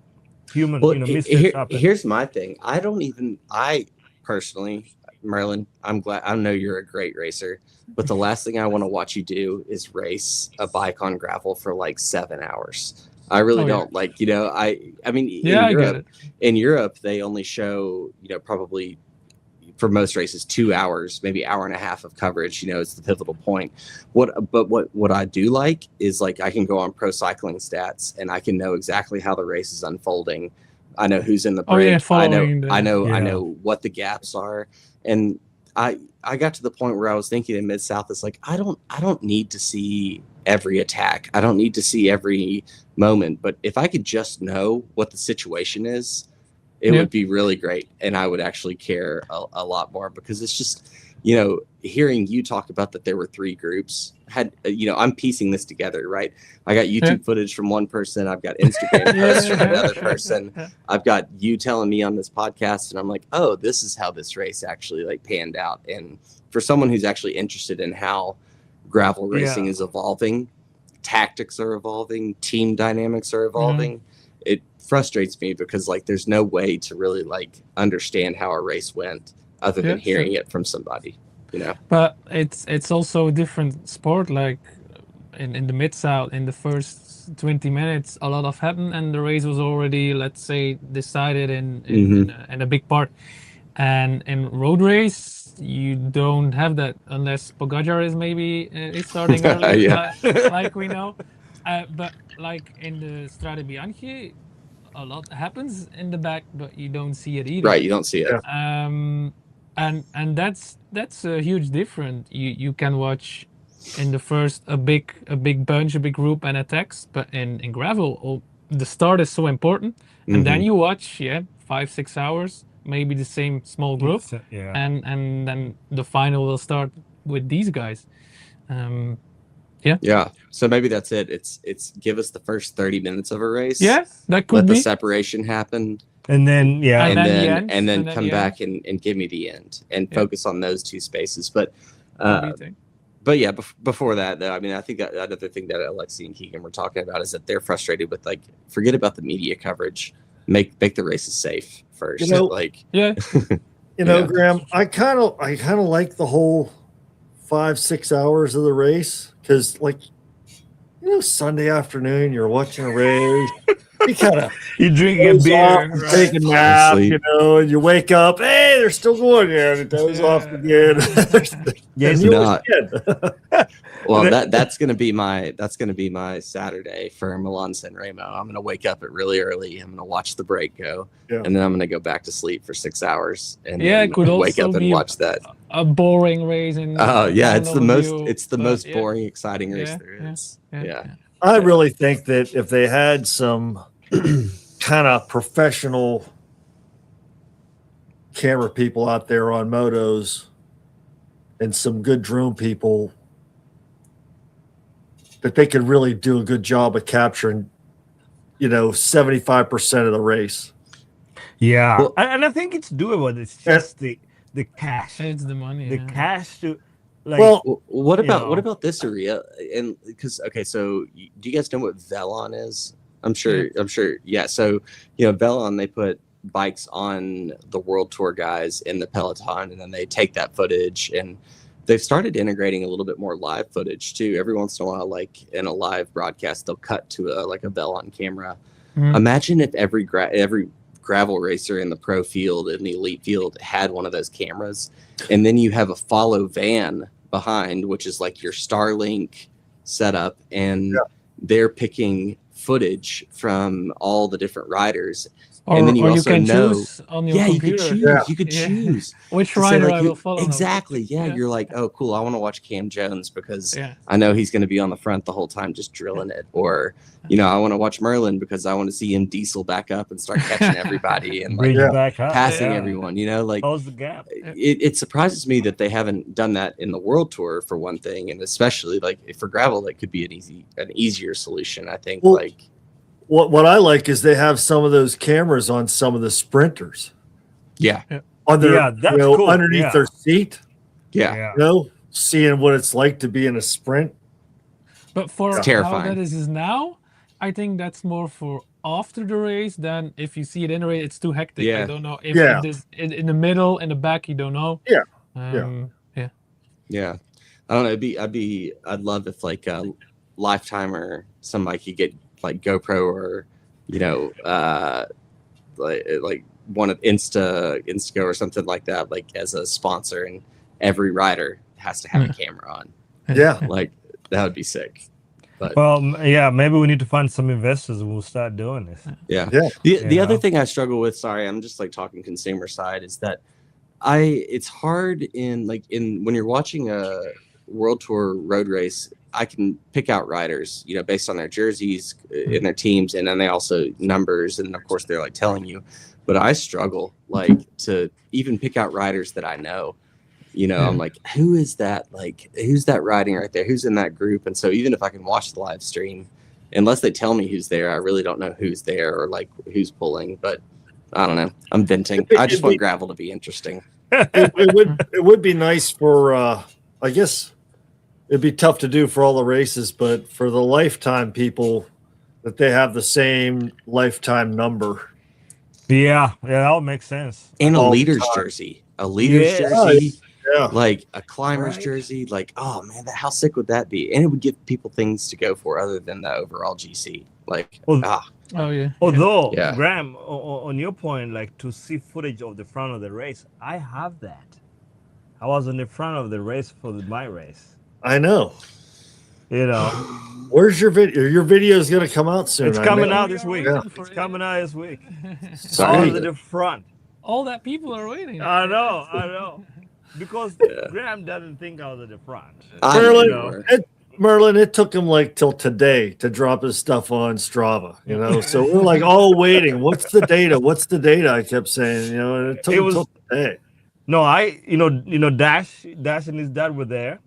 human. Mistakes happen. Here's my thing. I personally, Merlin, I'm glad. I know you're a great racer, but the last thing I want to watch you do is race a bike on gravel for like 7 hours. I really don't like. I mean, in Europe, they only show probably for most races 2 hours, maybe hour and a half of coverage. It's the pivotal point. What I do like is like I can go on Pro Cycling Stats and I can know exactly how the race is unfolding. I know who's in the break. I know what the gaps are, and I got to the point where I was thinking in MidSouth, it's like I don't need to see every attack. I don't need to see every moment, but if I could just know what the situation is, it would be really great, and I would actually care a lot more, because it's just, hearing you talk about that there were 3 groups I'm piecing this together, right? I got YouTube footage from one person. I've got Instagram posts from another person. I've got you telling me on this podcast, and I'm like, oh, this is how this race actually like panned out. And for someone who's actually interested in how gravel racing is evolving, tactics are evolving, team dynamics are evolving. It frustrates me because like there's no way to really like understand how a race went other than hearing it from somebody, But it's also a different sport. Like in the MidSouth, in the first 20 minutes, a lot of happened, and the race was already, let's say, decided in a big part. And in road race, you don't have that unless Pogacar is maybe is starting early, like we know. But like in the Strade Bianche, a lot happens in the back, but you don't see it either. Right, you don't see it. And that's a huge difference. You can watch in the first a big bunch, a big group and attacks, but in gravel, the start is so important, and then you watch 5-6 hours, maybe the same small group, and then the final will start with these guys. So maybe that's it. It's give us the first 30 minutes of a race. Yeah, that could let be the separation happen. And then and then come back and give me the end and focus on those 2 spaces. But before that though, I mean, I think that another thing that Alexi and Keegan were talking about is that they're frustrated with like, forget about the media coverage, make the races safe first. Graham, I kind of like the whole 5-6 hours of the race, because like, Sunday afternoon you're watching a race. You drink a beer, right? Take a nap, and you wake up. Hey, they're still going there, and it goes off again. Well, that's gonna be my Saturday for Milan San Remo. I'm gonna wake up really early. I'm gonna watch the break go, and then I'm gonna go back to sleep for 6 hours, and it could wake also up and watch that. A boring race. It's the most boring, exciting race there is. I really think that if they had some kind of professional camera people out there on motos and some good drone people, that they could really do a good job of capturing, 75% of the race. Yeah. Well, and I think it's doable. It's just the cash. It's the money. The cash to like. Well, what about this area? And because so do you guys know what Velon is? I'm sure. Yeah. So Velon, they put bikes on the World Tour guys in the peloton, and then they take that footage, and they've started integrating a little bit more live footage too. Every once in a while, like in a live broadcast, they'll cut to a Velon camera. Imagine if every gravel racer in the pro field and the elite field had one of those cameras, and then you have a follow van behind, which is like your Starlink setup, and they're picking footage from all the different riders, Or, and then you or also can know, choose on your yeah, you could computer. choose. Yeah. You could Yeah. choose Which to say, rider like, I will follow. now. exactly. Yeah, Yeah. you're like, oh, cool. I want to watch Cam Jones because Yeah. I know he's going to be on the front the whole time, just drilling it. Or, I want to watch Merlin because I want to see him diesel back up and start catching everybody and like Bridge Yeah. back up. passing yeah. everyone. Like Close the gap. it surprises me that they haven't done that in the World Tour for one thing, and especially like for gravel, that could be an easier solution. I think. Well, Like, what I like is they have some of those cameras on some of the sprinters yeah, on their, Yeah, that's cool. underneath Yeah. their seat, yeah. seeing what it's like to be in a sprint. But for It's how terrifying. that is now, I think that's more for after the race than if you see it in the race. It's too hectic. Yeah. I don't know if, Yeah. if this in the middle, in the back, you don't know. Yeah. Yeah. Yeah, I don't know. I'd love if like Lifetime or somebody could get like GoPro or like one of Instago or something like that, like as a sponsor, and every rider has to have a camera on. Yeah. Like that would be sick. But Well, yeah, maybe we need to find some investors who will start doing this. yeah. Yeah. The other Yeah. thing I struggle with, sorry, I'm just like talking consumer side, is that it's hard when you're watching a World Tour road race, I can pick out riders, based on their jerseys and their teams, and then they also numbers, and of course they're like telling you. But I struggle like to even pick out riders that I know. I'm like, who is that? Like, who's that riding right there? Who's in that group? And so even if I can watch the live stream, unless they tell me who's there, I really don't know who's there or like who's pulling. But I don't know. I'm venting. I just want gravel to be interesting. It would be nice for I guess it'd be tough to do for all the races, but for the Lifetime people, that they have the same Lifetime number. Yeah, that would make sense. And a All the leader's time. jersey. A leader's Yeah. jersey. Yeah. Like a climber's Right. jersey. Like, oh man, how sick would that be? And it would give people things to go for other than the overall GC. Like, Well, Oh yeah. Although, Yeah. Graham, on your point, like to see footage of the front of the race, I have that. I was on the front of the race for my race. I know. Where's your video? Your video is going to come out soon. It's I coming know. out this week. Yeah. It's coming out this week. I sorry. was at the front. All that people are waiting. I know. Because Yeah. Graham doesn't think I was at the front. I Merlin, know. Merlin, it took him like till today to drop his stuff on Strava, So we're like all waiting. What's the data? What's the data? I kept saying, and it took him till today. No, Dash and his dad were there.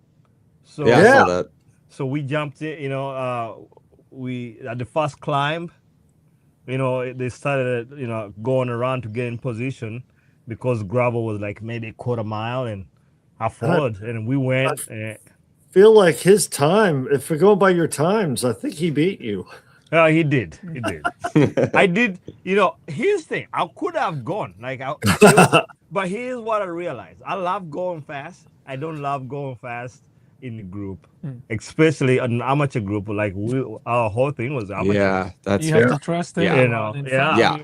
So Yeah, I saw that. So we jumped in, we at the first climb, they started, going around to get in position because gravel was like maybe a quarter mile, and I followed and we went. Feel like his time, if we're going by your times, I think he beat you. He did. I did. Here's the thing. I could have gone but here's what I realized. I love going fast. I don't love going fast in the group, especially an amateur group. Like our whole thing was amateur. Yeah, that's You fair. have to trust it. Yeah.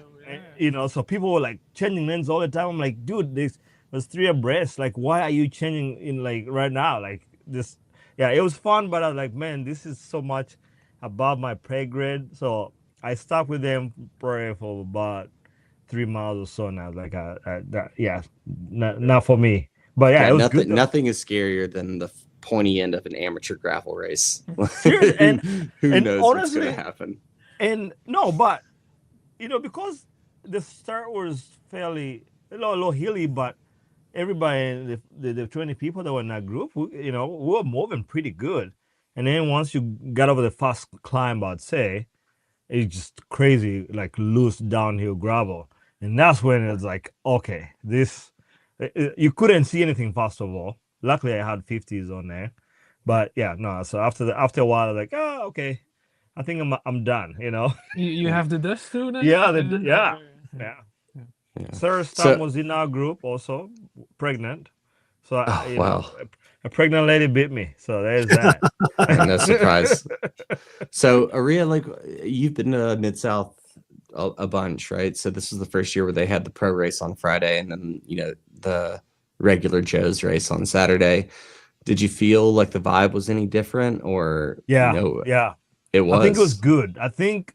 Yeah. So people were like changing lanes all the time. I'm like, dude, this was 3 abreast. Like, why are you changing in like right now? Like this. Yeah, it was fun, but I was like, man, this is so much above my pay grade. So I stuck with them probably for about 3 miles or so. And I was like, not for me. But yeah, it was good. Nothing is scarier than the pointy end of an amateur gravel race. Seriously, and Who and knows honestly, what's going to happen? And no, but because the start was fairly a little hilly, but everybody, the 20 people that were in that group, we were moving pretty good. And then once you got over the first climb, I'd say, it's just crazy, like loose downhill gravel. And that's when it's like, okay, you couldn't see anything first of all. Luckily, I had 50s on there. But yeah, no. So after a while, I was like, oh, okay, I think I'm done. You have the dust too then? Yeah. Yeah. Sarah Stam was in our group also, pregnant. So wow. a pregnant lady beat me. So there's that. No surprise. So Aria, like you've been to MidSouth a bunch, right? So this is the first year where they had the pro race on Friday, and then the regular Joe's race on Saturday. Did you feel like the vibe was any different, or Yeah, it was? I think it was good. I think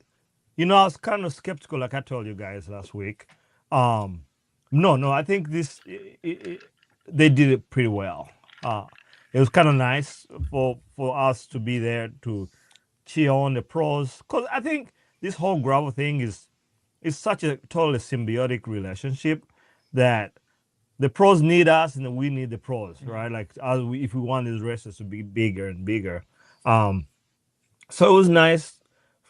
I was kind of skeptical, like I told you guys last week. No, I think they did it pretty well. It was kind of nice for us to be there to cheer on the pros, because I think this whole gravel thing is such a totally symbiotic relationship that the pros need us and we need the pros, right? Like if we want these races to be bigger and bigger. So it was nice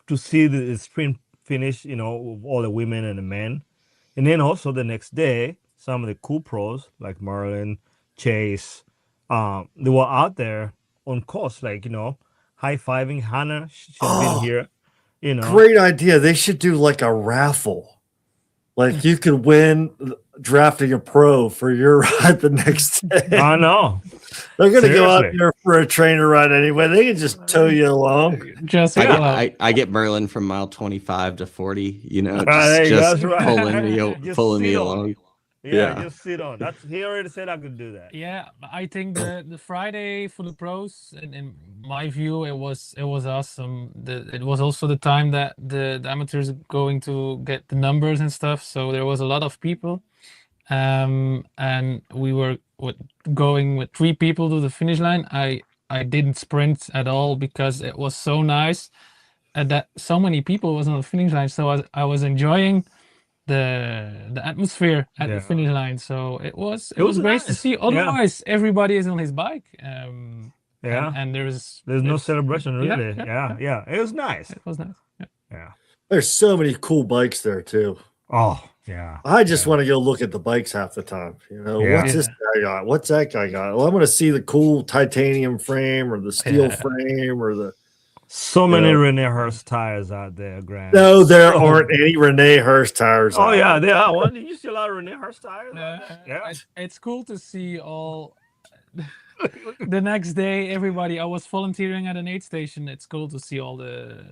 to see the sprint finish, with all the women and the men. And then also the next day, some of the cool pros like Merlijn, Chase, they were out there on course, like, high-fiving Hannah. She's been here, Great idea. They should do like a raffle. Like you could win drafting a pro for your ride the next day. I know. They're going to go out Seriously. there for a trainer ride anyway. They can just tow you along. Just I get Merlijn from mile 25 to 40. There you go. Just That's right. pulling Just me sit on. along. Yeah, just sit on. He already said I could do that. Yeah, I think the Friday for the pros, in my view, it was awesome. It was also the time that the amateurs going to get the numbers and stuff. So there was a lot of people, and we were going with 3 people to the finish line. I didn't sprint at all because it was so nice, and that so many people was on the finish line. So I was enjoying the atmosphere at the finish line, so it was great to nice. see. Otherwise, everybody is on his bike, Yeah. and there's no celebration really. Yeah. Yeah. It was nice. It was nice. Yeah. There's so many cool bikes there too. Oh, yeah. I just want to go look at the bikes half the time. Yeah. What's this guy got? What's that guy got? Well, I'm going to see the cool titanium frame or the steel frame or the. So many Rene Hurst tires out there, Grant. No, there aren't any Rene Hurst tires. Oh out yeah, there are. Did you see a lot of Rene Hurst tires? Yeah, it's cool to see all. The next day, everybody. I was volunteering at an aid station. It's cool to see all the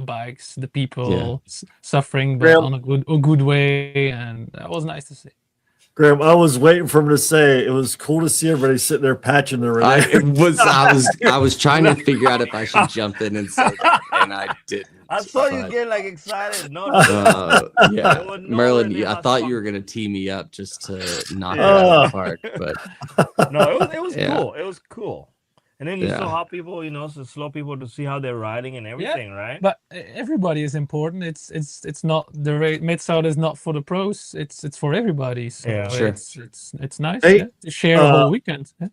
bikes, the people suffering, but on a good way, and that was nice to see. Graham, I was waiting for him to say it was cool to see everybody sitting there patching their Rene. I was trying to figure out if I should jump in and say that, and I didn't. I saw you get like excited. No, yeah, Merlijn, I thought you were gonna tee me up just to knock it out of the park, but no, it was cool. It was cool. And then you saw how people, so slow people to see how they're riding and everything, right? But everybody is important. It's not the MidSouth is not for the pros. It's for everybody. So sure. It's nice Hey, to share a whole weekend. Yeah.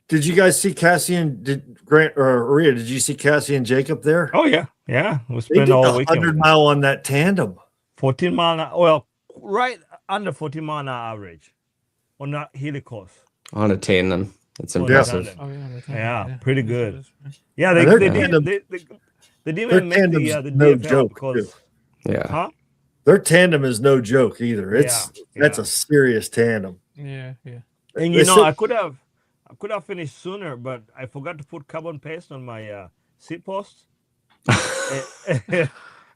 Did you guys see Cassie and Grant or Maria? Did you see Cassie and Jacob there? Oh yeah. We They spent did all the weekend. 100-mile on that tandem. 14 mile an hour. Well, right under 14 mile an hour average on that hilly course. on a tandem, it's On a impressive. tandem. Oh, Yeah, pretty good. Yeah, And their they tandem- didn't their even make the tandem's no DFL joke, because, Yeah. huh? Their tandem is no joke either. That's yeah. a serious tandem. Yeah. And They said- I could have finished sooner, but I forgot to put carbon paste on my seat post.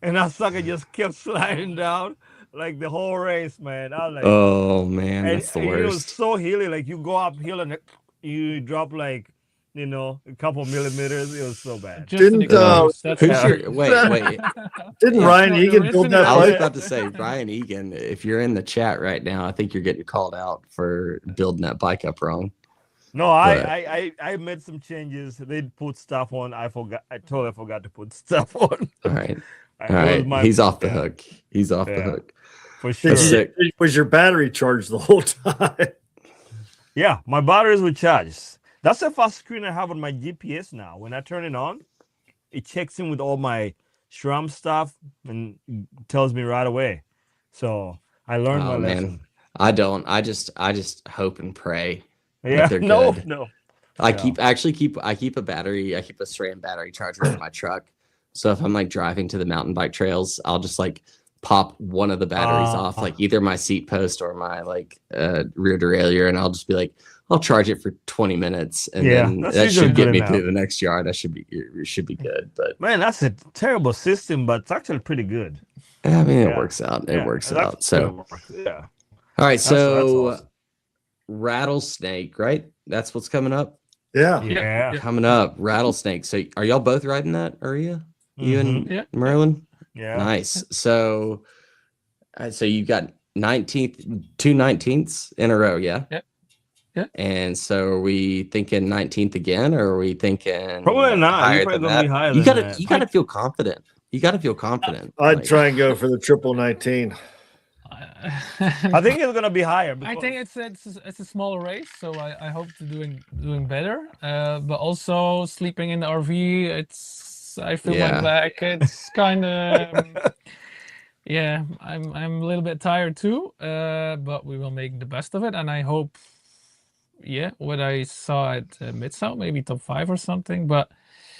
And that sucker just kept sliding down like the whole race, man. I was like, Oh man, that's the and it was worst. so hilly. Like you go uphill and you drop like, a couple millimeters. It was so bad. Just an Didn't, excuse, that's Who's all. your wait? Didn't Yeah, Ryan no, Egan there build isn't that I was bike? about to say, Ryan Egan, if you're in the chat right now, I think you're getting called out for building that bike up wrong. No, I made some changes. They put stuff on. I totally forgot to put stuff on. All right. It All was right. my- He's off the yeah, hook. He's off the Yeah. hook. for sure. That's sick. Was your battery charged the whole time? Yeah, my batteries were charged. That's the first screen I have on my GPS now. When I turn it on, it checks in with all my SRAM stuff and tells me right away. So I learned my Oh, man. lesson. I don't. I just hope and pray. Yeah, they're no. I Yeah. keep a battery. I keep a SRAM battery charger in my truck. So if I'm like driving to the mountain bike trails, I'll just like pop one of the batteries off, like either my seat post or my like rear derailleur, and I'll just be like, I'll charge it for 20 minutes, and Yeah, then that's that usually should get good me enough. to the next yard. It should be good. But Man, that's a terrible system, but it's actually pretty good. I mean, it Yeah. works out. Yeah, It works that's out. So yeah. all right, That's so awesome. rattlesnake, right? That's what's coming up. Yeah. Yeah. Coming up, rattlesnake. So are y'all both riding that, Aria? You and Yeah. Merlijn? Yeah. Nice. So you got 2 19ths in a row, yeah? Yeah. Yeah. And so are we thinking 19th again, or are we thinking Probably not. higher You're probably than gonna that? be higher You than gotta that. you gotta feel confident. You gotta feel confident. I'd Like, try and go for the triple 19. I think it's gonna be higher. I Because think it's a smaller race, so I hope to doing better. But also sleeping in the RV, I feel my Yeah. back. It's kind of yeah. I'm a little bit tired too. But we will make the best of it, and I hope. Yeah, what I saw at MidSouth, maybe top 5 or something, but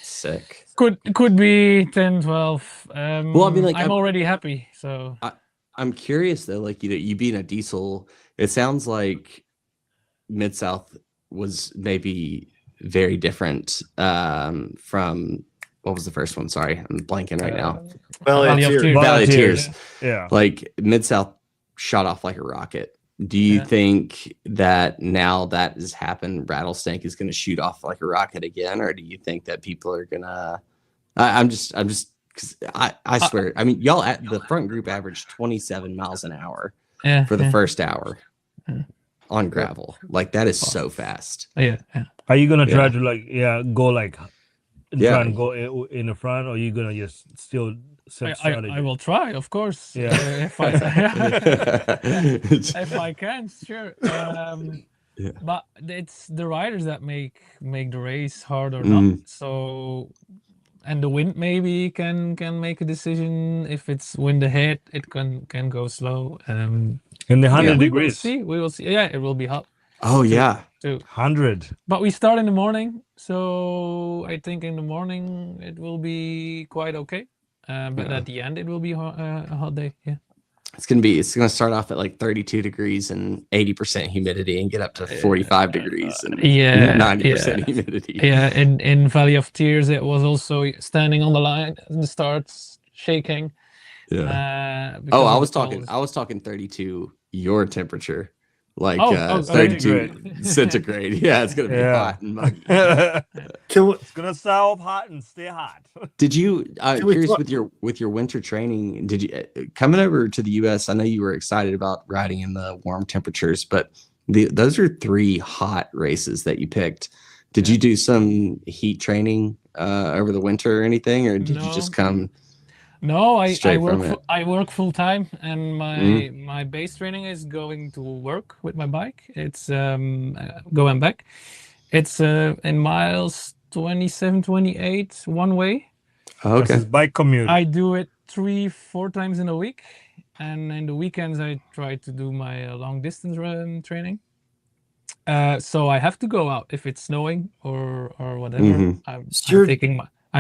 sick. could be 10, 12. Well, I mean, like, I'm already happy. So I'm curious though, like, you being a diesel, it sounds like MidSouth was maybe very different from what was the first one? Sorry, I'm blanking right now. Valley of Tears. Valley of Tears. Yeah. Like MidSouth shot off like a rocket. Do you think that now that has happened, Rattlesnake is going to shoot off like a rocket again, or do you think that people are gonna? I'm just because I swear, I mean, y'all at the front group averaged 27 miles an hour for the first hour on gravel. Like that is so fast. Yeah. Are you gonna try to go like Yeah. try and go in the front, or are you gonna just still set strategy? I will try, of course. Yeah. If I can, sure. Yeah. But it's the riders that make the race hard or not. So, and the wind maybe can make a decision. If it's wind ahead, it can go slow. In the 100 degrees. We will see. Yeah, it will be hot. Oh yeah. 100. But we start in the morning, so I think in the morning it will be quite okay. But at the end it will be a hot day. Yeah. It's gonna start off at like 32 degrees and 80% humidity and get up to 45 degrees and 90% humidity. Yeah, in Valley of Tears it was also standing on the line and the starts shaking. Yeah. because I of was the cold. talking 32 your temperature. Like 32 centigrade. Yeah, it's gonna be hot and muggy. It's gonna start off hot and stay hot. Did you curious with your winter training? Did you coming over to the U.S.? I know you were excited about riding in the warm temperatures, but those are 3 hot races that you picked. Did you do some heat training over the winter or anything, or did you just come? No, I straight from work it? I work full time, and my base training is going to work with my bike. It's go and back. It's in miles 27, 28 one way. Oh, That's his okay. bike commute. I do it 3-4 times in a week, and in the weekends I try to do my long distance run training. So I have to go out if it's snowing or whatever. I'm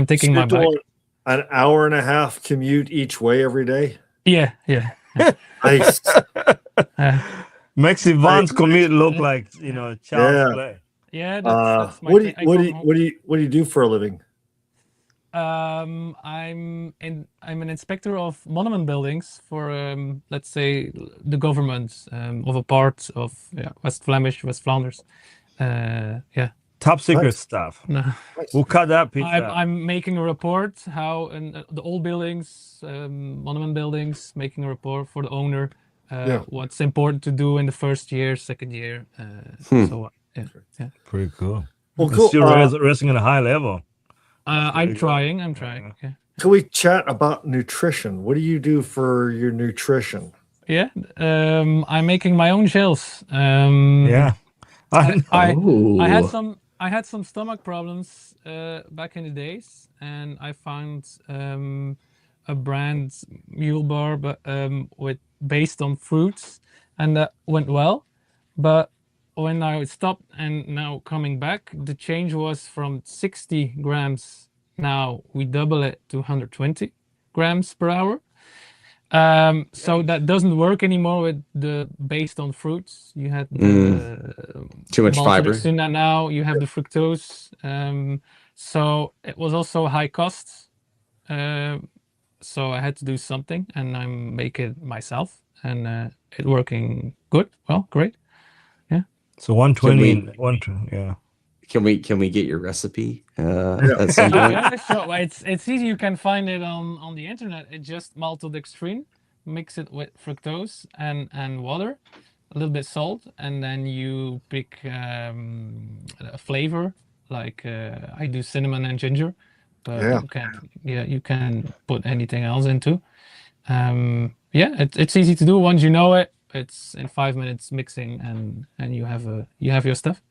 taking my bike. An hour and a half commute each way every day. Yeah. Nice. Makes Ivan's commute look like child's play. Yeah, that's my what thing. do you do for a living? I'm an inspector of monument buildings for let's say the government of a part of West Flanders. Top secret Nice. stuff. No. We'll cut that piece out. I'm making a report how the old buildings, monument buildings, making a report for the owner. What's important to do in the first year, second year. So on. Yeah. Pretty cool. Well, And cool. still racing at a high level. I'm trying. Yeah. Can we chat about nutrition? What do you do for your nutrition? Yeah. I'm making my own gels. Yeah. I had some stomach problems back in the days, and I found a brand mule bar, but based on fruits, and that went well. But when I stopped and now coming back, the change was from 60 grams. Now we double it to 120 grams per hour. So that doesn't work anymore with the based on fruits. You had Too much fiber. And now you have the fructose. So it was also high cost. So I had to do something, and I'm making it myself, and it working good. Well, great. So 120. Yeah. Can we get your recipe at some point? Yeah, sure. Well, it's easy. You can find it on the internet. It's just maltodextrin, mix it with fructose and water, a little bit salt, and then you pick a flavor. Like I do cinnamon and ginger, but you can put anything else into. It's easy to do once you know it. It's in 5 minutes mixing, and you have your stuff.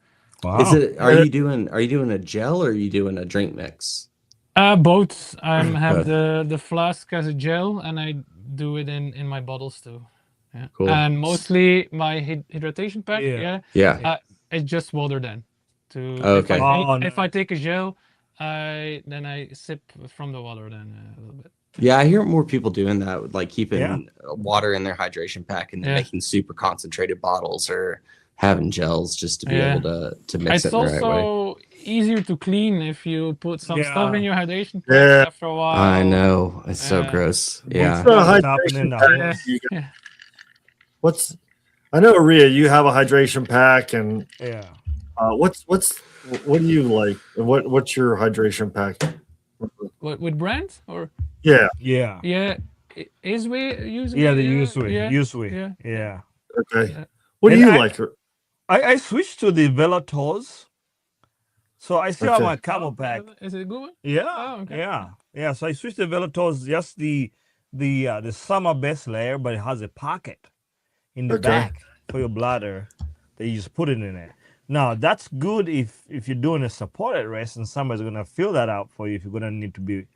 Wow. Are you doing a gel or are you doing a drink mix? Both. I have the flask as a gel, and I do it in my bottles too. Yeah. Cool. And mostly my hydration pack. Yeah. It's just water then. Okay. If I take a gel, then I sip from the water then a little bit. Yeah, I hear more people doing that, like keeping water in their hydration pack and then making super concentrated bottles or having gels just to be able to mix it the right way. It's also easier to clean if you put some stuff in your hydration pack after a while. I know. It's so gross. Yeah. I know, Ria, you have a hydration pack, and what do you like? What's your hydration pack? With brands or? Yeah. Iswe usually. Yeah, the Uswe. Yeah. Okay. What do you like? I switched to the Velators. So I still have my camel pack. Is it a good one? Yeah. Oh, okay. Yeah. So I switched to Velators, just the summer base layer, but it has a pocket in the back for your bladder that you just put it in there. Now that's good if you're doing a supported rest and somebody's gonna fill that out for you if you're gonna need to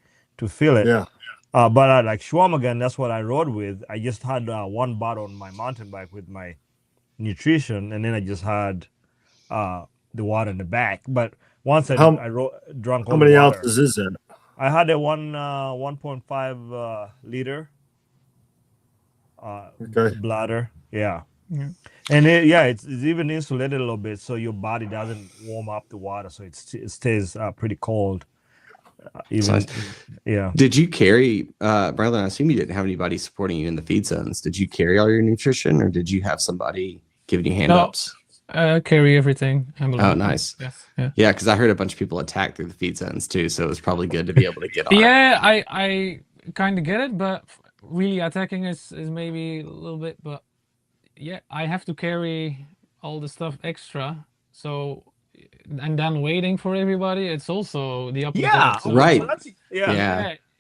fill it. Yeah. But like Schwammergan, that's what I rode with. I just had one bottle on my mountain bike with my nutrition, and then I just had the water in the back. But once I drank all how many the water, ounces is it? I had a 1.5 liter bladder. Yeah. And it's even insulated a little bit, so your body doesn't warm up the water, so it stays pretty cold. Did you carry, Merlijn? I assume you didn't have anybody supporting you in the feed zones. Did you carry all your nutrition, or did you have somebody giving you hand-ups? Carry everything. Oh, nice. Yes. Yeah, because I heard a bunch of people attack through the feed zones too, so it was probably good to be able to get on. I kind of get it, but really attacking is maybe a little bit, but I have to carry all the stuff extra. So, and then waiting for everybody, it's also the opposite. Yeah, right.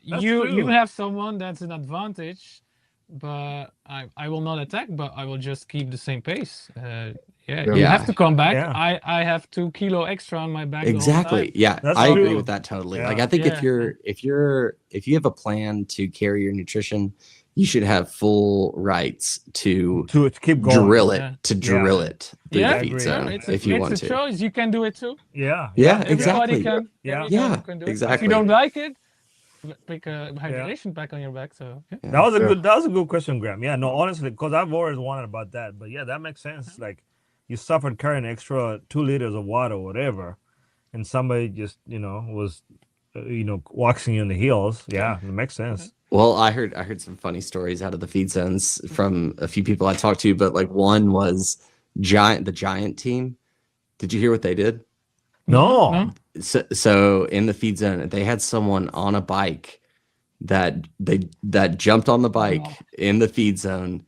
You have someone that's an advantage, but I will not attack, but I will just keep the same pace. You have to come back. I have 2 kilo extra on my back. Exactly. Yeah, I agree with that totally. Like I think if you have a plan to carry your nutrition, you should have full rights to keep going. Drill it through the feed zone if you want to. It's a choice. You can do it too. Yeah, exactly. Everybody can. Can do exactly. If you don't like it, pick a hydration pack on your back. So that was a good question, Graham. Yeah, no, honestly, because I've always wondered about that. But that makes sense. Like you suffered carrying extra 2 liters of water or whatever, and somebody just was waxing you in the heels. Yeah, it makes sense. Well, I heard some funny stories out of the feed zones from a few people I talked to, but like one was the Giant team. Did you hear what they did? No. So in the feed zone, they had someone on a bike that jumped on the bike in the feed zone,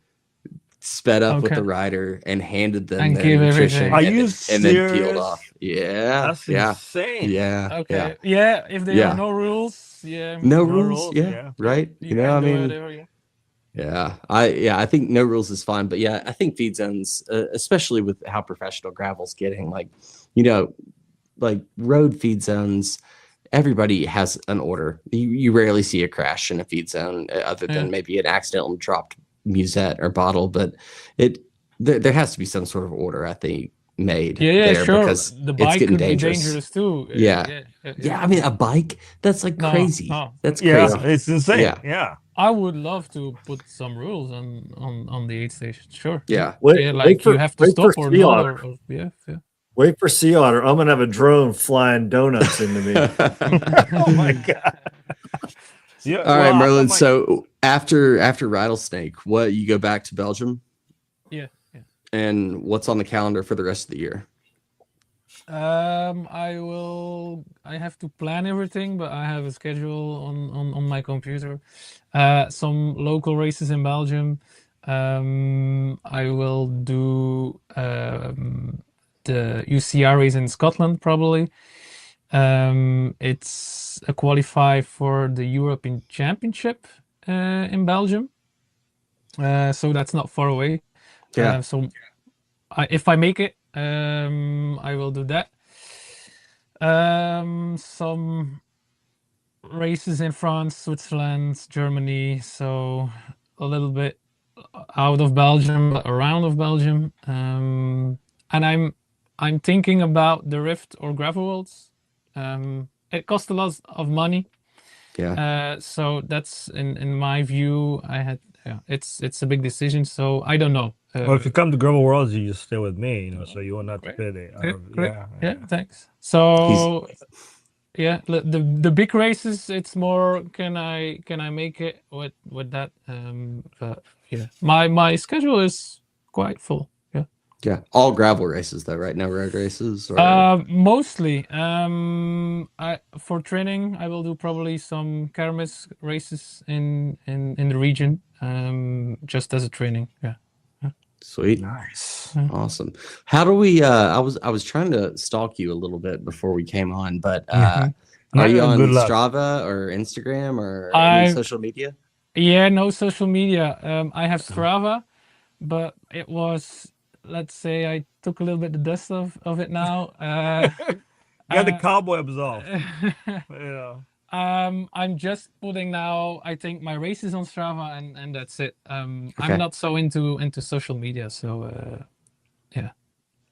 sped up with the rider, and handed them their nutrition. Are you serious? And then peeled off. Yeah, that's insane. Yeah. Okay. Yeah. If there are no rules. Yeah. No rules. Yeah. Right. I mean. Whatever, I think no rules is fine, but I think feed zones, especially with how professional gravel's getting, like road feed zones, everybody has an order. You rarely see a crash in a feed zone other than maybe an accidental dropped musette or bottle, but there has to be some sort of order, I think, made there sure, because the bike it's getting could dangerous. Be dangerous too. I mean, a bike, that's like crazy. That's crazy. Yeah, it's insane. Yeah. I would love to put some rules on the aid station. Sure. Yeah. You have to stop or not. Wait for sea otter. I'm gonna have a drone flying donuts into me. Oh my god. All right, Merlijn. So after rattlesnake, you go back to Belgium? Yeah. And what's on the calendar for the rest of the year? I have to plan everything, but I have a schedule on my computer. Some local races in Belgium. I will do the UCR race in Scotland probably. It's a qualify for the European Championship in Belgium. So that's not far away. Yeah. So if I make it, I will do that. Some races in France, Switzerland, Germany. So a little bit out of Belgium, but around of Belgium. And I'm thinking about the Rift or Gravel Worlds. It costs a lot of money. Yeah. So that's in my view. It's a big decision. So I don't know. Well, if you come to Gravel Worlds, you just stay with me, so you will not Great. pay the. Yeah, thanks. So the big races, it's more can I make it with that? But yeah, my schedule is quite full. Yeah. All gravel races though, right? No road races or Mostly. For training, I will do probably some kermis races in the region. Just as a training. Yeah. sweet. Nice. Awesome. How do we I was trying to stalk you a little bit before we came on, but are you on Good luck. Strava or Instagram or I- any social media? Yeah, no social media. I have Strava, but it was, let's say, I took a little bit the dust of it now. Got the cowboy absolved. I'm just putting now, I think, my races on Strava, and that's it. Okay. I'm not so into social media, so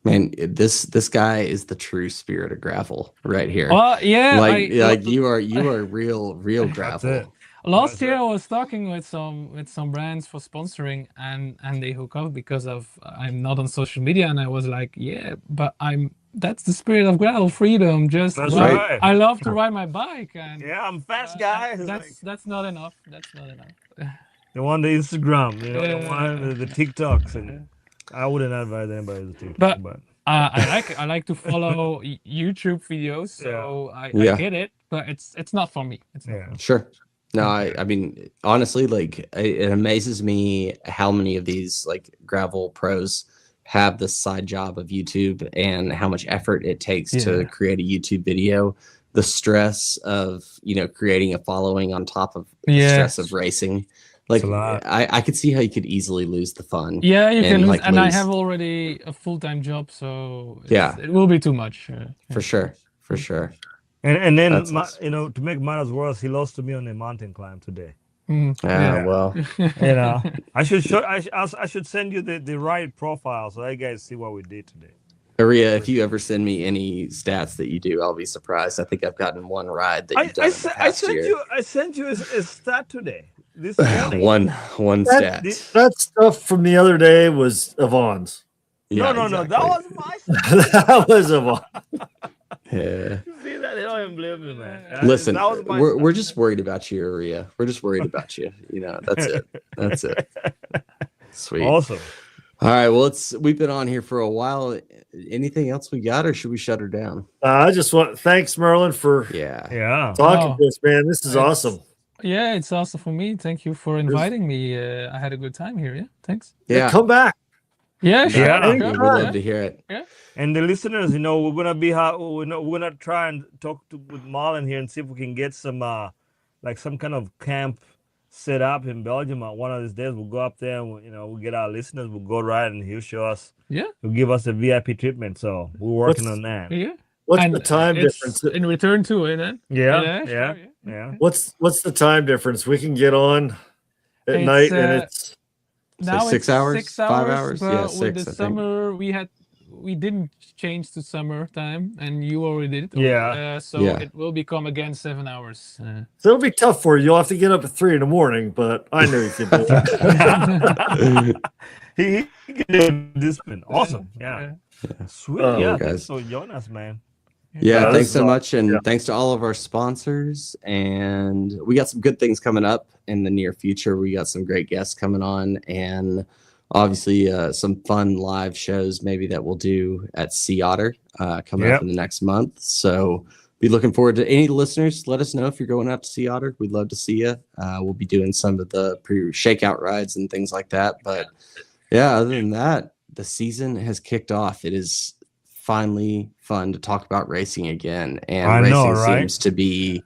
Man, this guy is the true spirit of gravel right here. well, yeah. like you are real gravel. it. Last That's year it. I was talking with some brands for sponsoring, and they hook up because I'm not on social media, and I was like, yeah, but that's the spirit of gravel, freedom. Just That's ride- right. I love to ride my bike, and Yeah, I'm fast guy. that's not enough. That's not enough. They want the Instagram, they Yeah. want the TikToks, and I wouldn't advise anybody to TikTok. But- But I like to follow YouTube videos, so I Yeah. get it, but it's not for me. It's not yeah, for me. Sure. No, I mean, honestly, like it amazes me how many of these like gravel pros have this side job of YouTube and how much effort it takes Yeah. to create a YouTube video. The stress of, creating a following on top of the Yeah. stress of racing. Like It's a lot. I could see how you could easily lose the fun. Yeah, you can And, lose, like, and I lose. have already a full-time job, so Yeah. it will be too much. For sure. For sure. and then That's awesome. to make matters worse, he lost to me on a mountain climb today. Yeah, well, I should show. I should send you the right profile so you guys see what we did today. Aria, if you ever send me any stats that you do, I'll be surprised. I think I've gotten one ride that you've done in the past year. I sent you a stat today. This morning. one stat. That stuff from the other day was Yvonne's. Yeah, no, exactly. that was my stat. That was Yvonne. Yeah. See that? They don't even believe me, man. Listen, That was my we're stat. just worried about you, Aria. We're just worried about you. That's it. That's it. Sweet. Awesome. All right. Well, we've been on here for a while. Anything else we got, or should we shut her down? I just thanks Merlin for Yeah. Yeah. talking Oh. to us, man. This is It's- awesome. Yeah, it's also for me. Thank you for inviting me. I had a good time here. Yeah, thanks. Yeah. Come back. Yeah, sure. Yeah. sure, We'd Anytime. love to hear it. And the listeners, we're gonna be we're gonna try and talk with Marlon here and see if we can get some like some kind of camp set up in Belgium. One of these days, we'll go up there and we'll get our listeners. We'll go ride and he'll show us. Yeah. He'll give us a VIP treatment. So we're working on that. Yeah. What's And the time it's difference? in return too, eh? Yeah. sure, Yeah. What's the time difference? We can get on at It's, night, and it's Now So 6 it's hours? 6 5 hours, hours? but Yeah, with 6, the I think. summer we didn't change to summer time, and you already did. Yeah. So Yeah. it will become again 7 hours. so it'll be tough for you. You'll have to get up at 3 a.m, but I know you can do it. he can do this one. Awesome. Yeah. Sweet. Oh, Yeah. guys. Thanks for joining us, man. Yeah, Yeah, thanks this so is much. And yeah. thanks to all of our sponsors. And we got some good things coming up in the near future. We got some great guests coming on, and obviously some fun live shows maybe that we'll do at Sea Otter coming up in the next month. So be looking forward to any listeners. Let us know if you're going out to Sea Otter. We'd love to see you. We'll be doing some of the shakeout rides and things like that. But yeah, other than that, the season has kicked off. It is finally fun to talk about racing again, and racing seems to be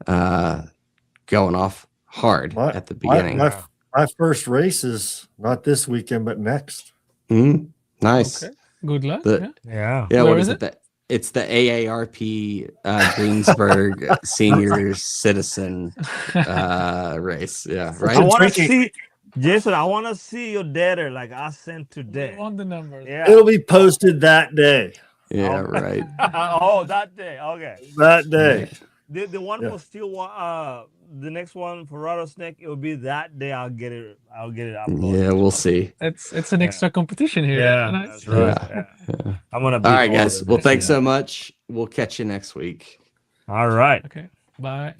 going off hard at the beginning. My first race is not this weekend, but next. Nice. Okay. Good luck. Yeah. What is it? It's the AARP Greensburg Senior Citizen race. Yeah, right. I want to see, Jason. I want to see your data like I sent today. On the numbers. Yeah. It'll be posted that day. Yeah, right. That day. Okay. That day. The one for Steel, the next one for Rattlesnake, it will be that day. I'll get it uploaded. Yeah, we'll see. It's an extra competition here. Yeah, Nice. that's right. Yeah. I'm gonna. All right, guys. Well, thanks so much. We'll catch you next week. All right. Okay. Bye.